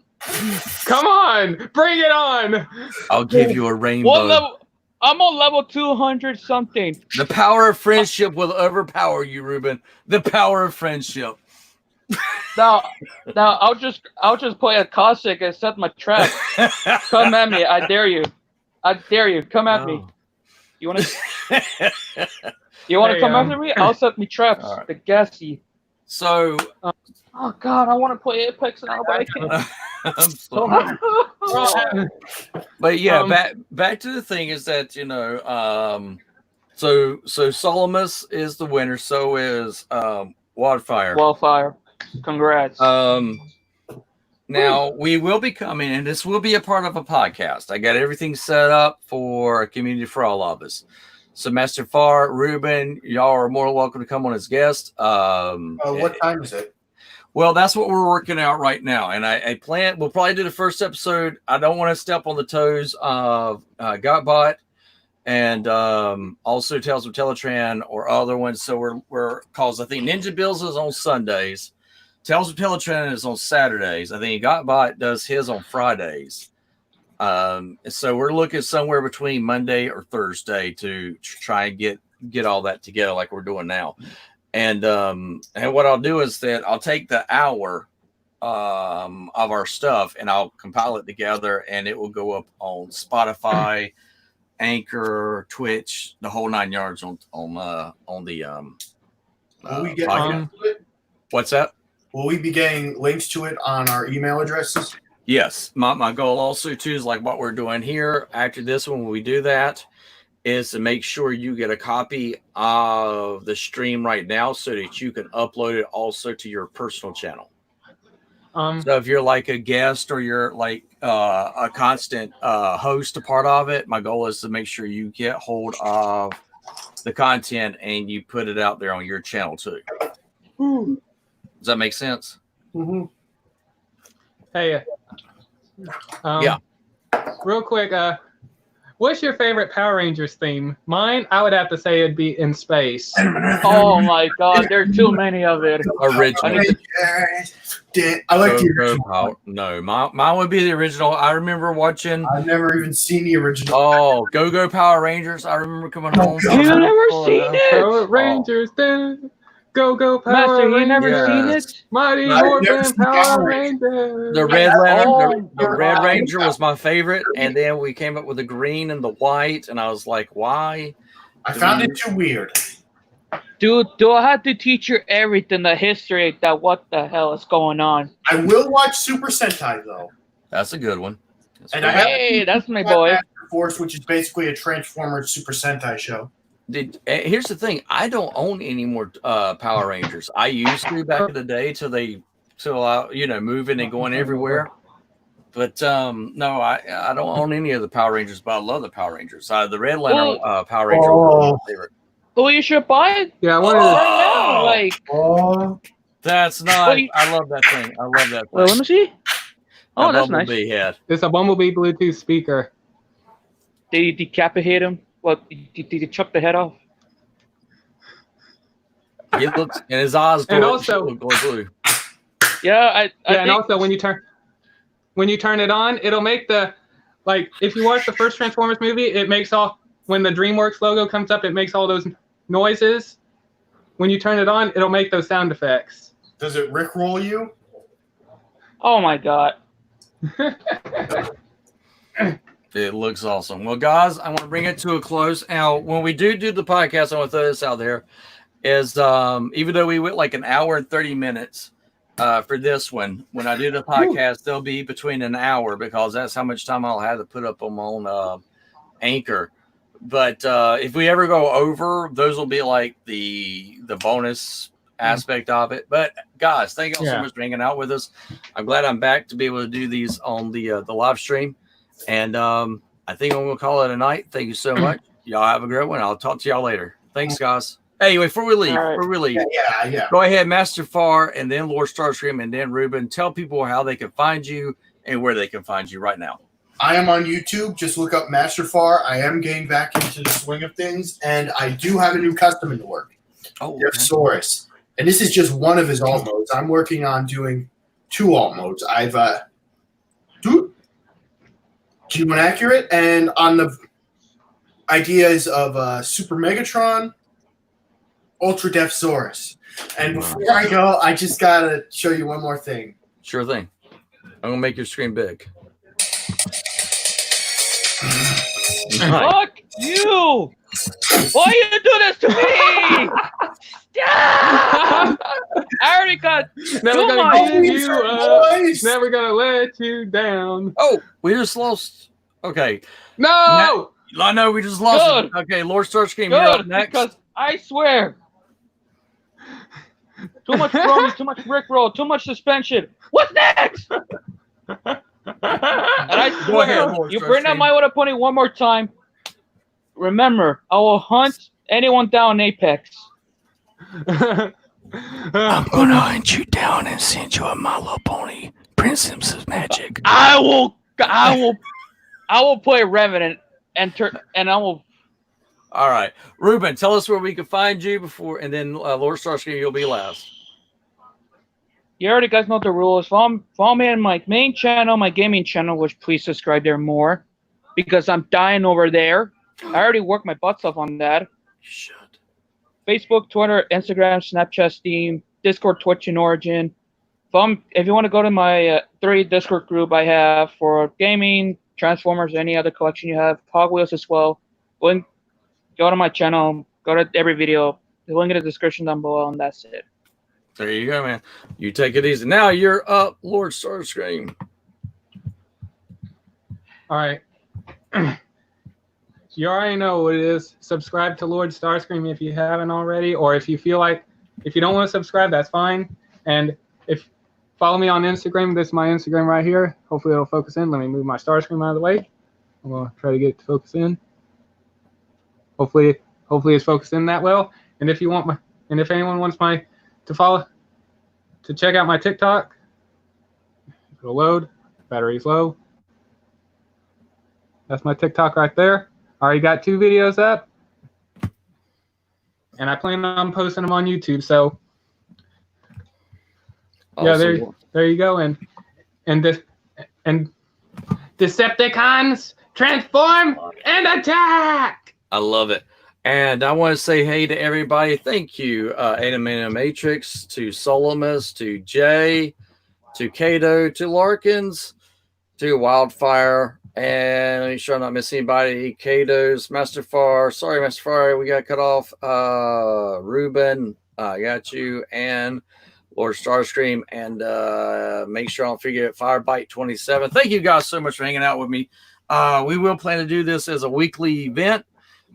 Come on, bring it on. I'll give you a rainbow. What level? I'm on level 200 something. The power of friendship will overpower you, Ruben. The power of friendship. Now, I'll just play a Cossack and set my trap. Come at me! I dare you! I dare you! Come at me! You wanna? You wanna come after me? I'll set me traps. All right. The gassy. So, Oh God, I want to play Apex now, but I can't. I'm sorry. But yeah, back to the thing is that so Solomus is the winner. So is Wildfire. Wildfire, congrats. Now we will be coming, and this will be a part of a podcast. I got everything set up for a community for all of us. So Master Far, Ruben, y'all are more than welcome to come on as guests. What time is it? Well, that's what we're working out right now, and I plan. We'll probably do the first episode. I don't want to step on the toes of Gotbot and also Tales of Teletran or other ones. So we're cause I think Ninja Bills is on Sundays, Tales of Teletran is on Saturdays. I think Gotbot does his on Fridays. So we're looking somewhere between Monday or Thursday to try and get all that together like we're doing now. And what I'll do is that I'll take the hour of our stuff and I'll compile it together, and it will go up on Spotify, Anchor, Twitch, the whole 9 yards on the Will we get podcast. links to it? What's that? Will we be getting links to it on our email addresses? Yes. My goal also too is like what we're doing here after this one when we do that is to make sure you get a copy of the stream right now so that you can upload it also to your personal channel. So if you're like a guest or you're like a constant host, a part of it, my goal is to make sure you get hold of the content and you put it out there on your channel too. Does that make sense? Mm-hmm. Hey, Yeah. Real quick, what's your favorite Power Rangers theme? Mine, I would have to say it'd be In Space. Oh my God, there are too many of it. Original. I like the original. Power. No, mine would be the original. I remember watching. I've never even seen the original. Oh, Go Power Rangers! I remember coming home. You never seen it? Power Rangers, go Power Master, you Rangers. never seen Yes. it? Mighty I've never Morphin seen Power Power Rangers. The Red Lantern, the Oh, Red God. Ranger was my favorite, and then we came up with the green and the white, and I was like, why? I found it too weird. Dude, do I have to teach you everything, the history, that what the hell is going on? I will watch Super Sentai though. That's a good one. That's And good. I have- Hey, that's my boy. Master Force, which is basically a Transformers Super Sentai show. Here's the thing: I don't own any more Power Rangers. I used to back in the day till moving and going everywhere. But no, I don't own any of the Power Rangers, but I love the Power Rangers. The Red Lantern Power Ranger was my favorite. Well, you should buy it Yeah, I wanted to. right now. Like, Oh, That's not. Well, you- I love that thing. I love that well, let thing. me see. Oh, That that's nice. Bumblebee head. It's a Bumblebee Bluetooth speaker. Did you decapitate him? What? Did you chop the head off? He looks, and his eyes And glow, also- glow blue. Yeah, I Yeah, and think also when you turn it on, it'll make if you watch the first Transformers movie, it makes when the DreamWorks logo comes up, it makes all those noises. When you turn it on, it'll make those sound effects. does it rickroll you? Oh my God. It looks awesome. Well, guys, I want to bring it to a close. Now, when we do the podcast, I want to throw this out there, is even though we went like an hour and 30 minutes for this one, when I do the podcast, they'll be between an hour because that's how much time I'll have to put up on my own Anchor. But if we ever go over, those will be like the bonus aspect of it. But guys, thank you all so much for hanging out with us. I'm glad I'm back to be able to do these on the live stream. And I think I'm going to call it a night. Thank you so much. Y'all have a great one. I'll talk to y'all later. Thanks, guys. Hey, before we leave, All right. Yeah. go ahead, Master Far, and then Lord Starscream, and then Ruben. Tell people how they can find you and where they can find you right now. I am on YouTube. Just look up Master Far. I am getting back into the swing of things, and I do have a new custom in the work. Oh, Saurus. And this is just one of his alt modes. I'm working on doing 2 alt modes. I've G1 accurate, and on the ideas of Super Megatron, Ultra Depth Saurus. And before I go, I just gotta show you one more thing. Sure thing. I'm gonna make your screen big. Nice. Fuck you! Why you do this to me? Stop! I already got Never too gonna much. give you up. Boys! Never gonna let you down. Oh, we just lost. Okay. No! I know we just lost it. Good. Okay, Lord Starscream, you're up Good, next. because I swear. Too much throwing, too much rickroll, too much suspension. What's next? And I Go ahead, swear, Lord you bring up Starscream. my water pony one more time. Remember, I will hunt anyone down in Apex. gonna hunt you down and send you a My Little Pony Prince Simpson's magic. I will play Revenant and I will. All right, Ruben, tell us where we can find you before, and then Lord Starscream, you'll be last. You already guys know the rules. Follow me on my main channel, my gaming channel, which please subscribe there more, because I'm dying over there. I already worked my butts off on that. You should. Facebook, Twitter, Instagram, Snapchat, Steam, Discord, Twitch, and Origin. If you want to go to my 3 Discord group I have for gaming, Transformers, any other collection you have, Hog Wheels as well, go to my channel, go to every video, the link in the description down below, and that's it. There you go, man. You take it easy. Now you're up, Lord Starscream. All right. You already know what it is. Subscribe to Lord Starscream if you haven't already, or if you feel like, if you don't want to subscribe, that's fine. And if follow me on Instagram, this is my Instagram right here. Hopefully it'll focus in. Let me move my Starscream out of the way. I'm gonna try to get it to focus in. Hopefully it's focused in that well. And if anyone wants to check out my TikTok, it'll load. Battery's low. That's my TikTok right there. Already got 2 videos up, and I plan on posting them on YouTube. So yeah, there you go. And Decepticons transform and attack. I love it. And I want to say hey to everybody. Thank you, Animatrix, to Solomus, to Jay, to Kato, to Larkins, to Wildfire, and make sure I'm not missing anybody. Kato's, Master Far. Sorry, Master Far, we got cut off. Ruben, I got you, and Lord Starscream, and make sure I'll figure it. Firebite 27. Thank you guys so much for hanging out with me. We will plan to do this as a weekly event.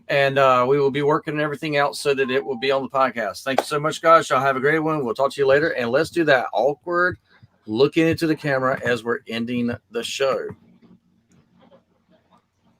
And we will be working everything out so that it will be on the podcast. Thank you so much, guys. Y'all have a great one. We'll talk to you later. And let's do that awkward looking into the camera as we're ending the show.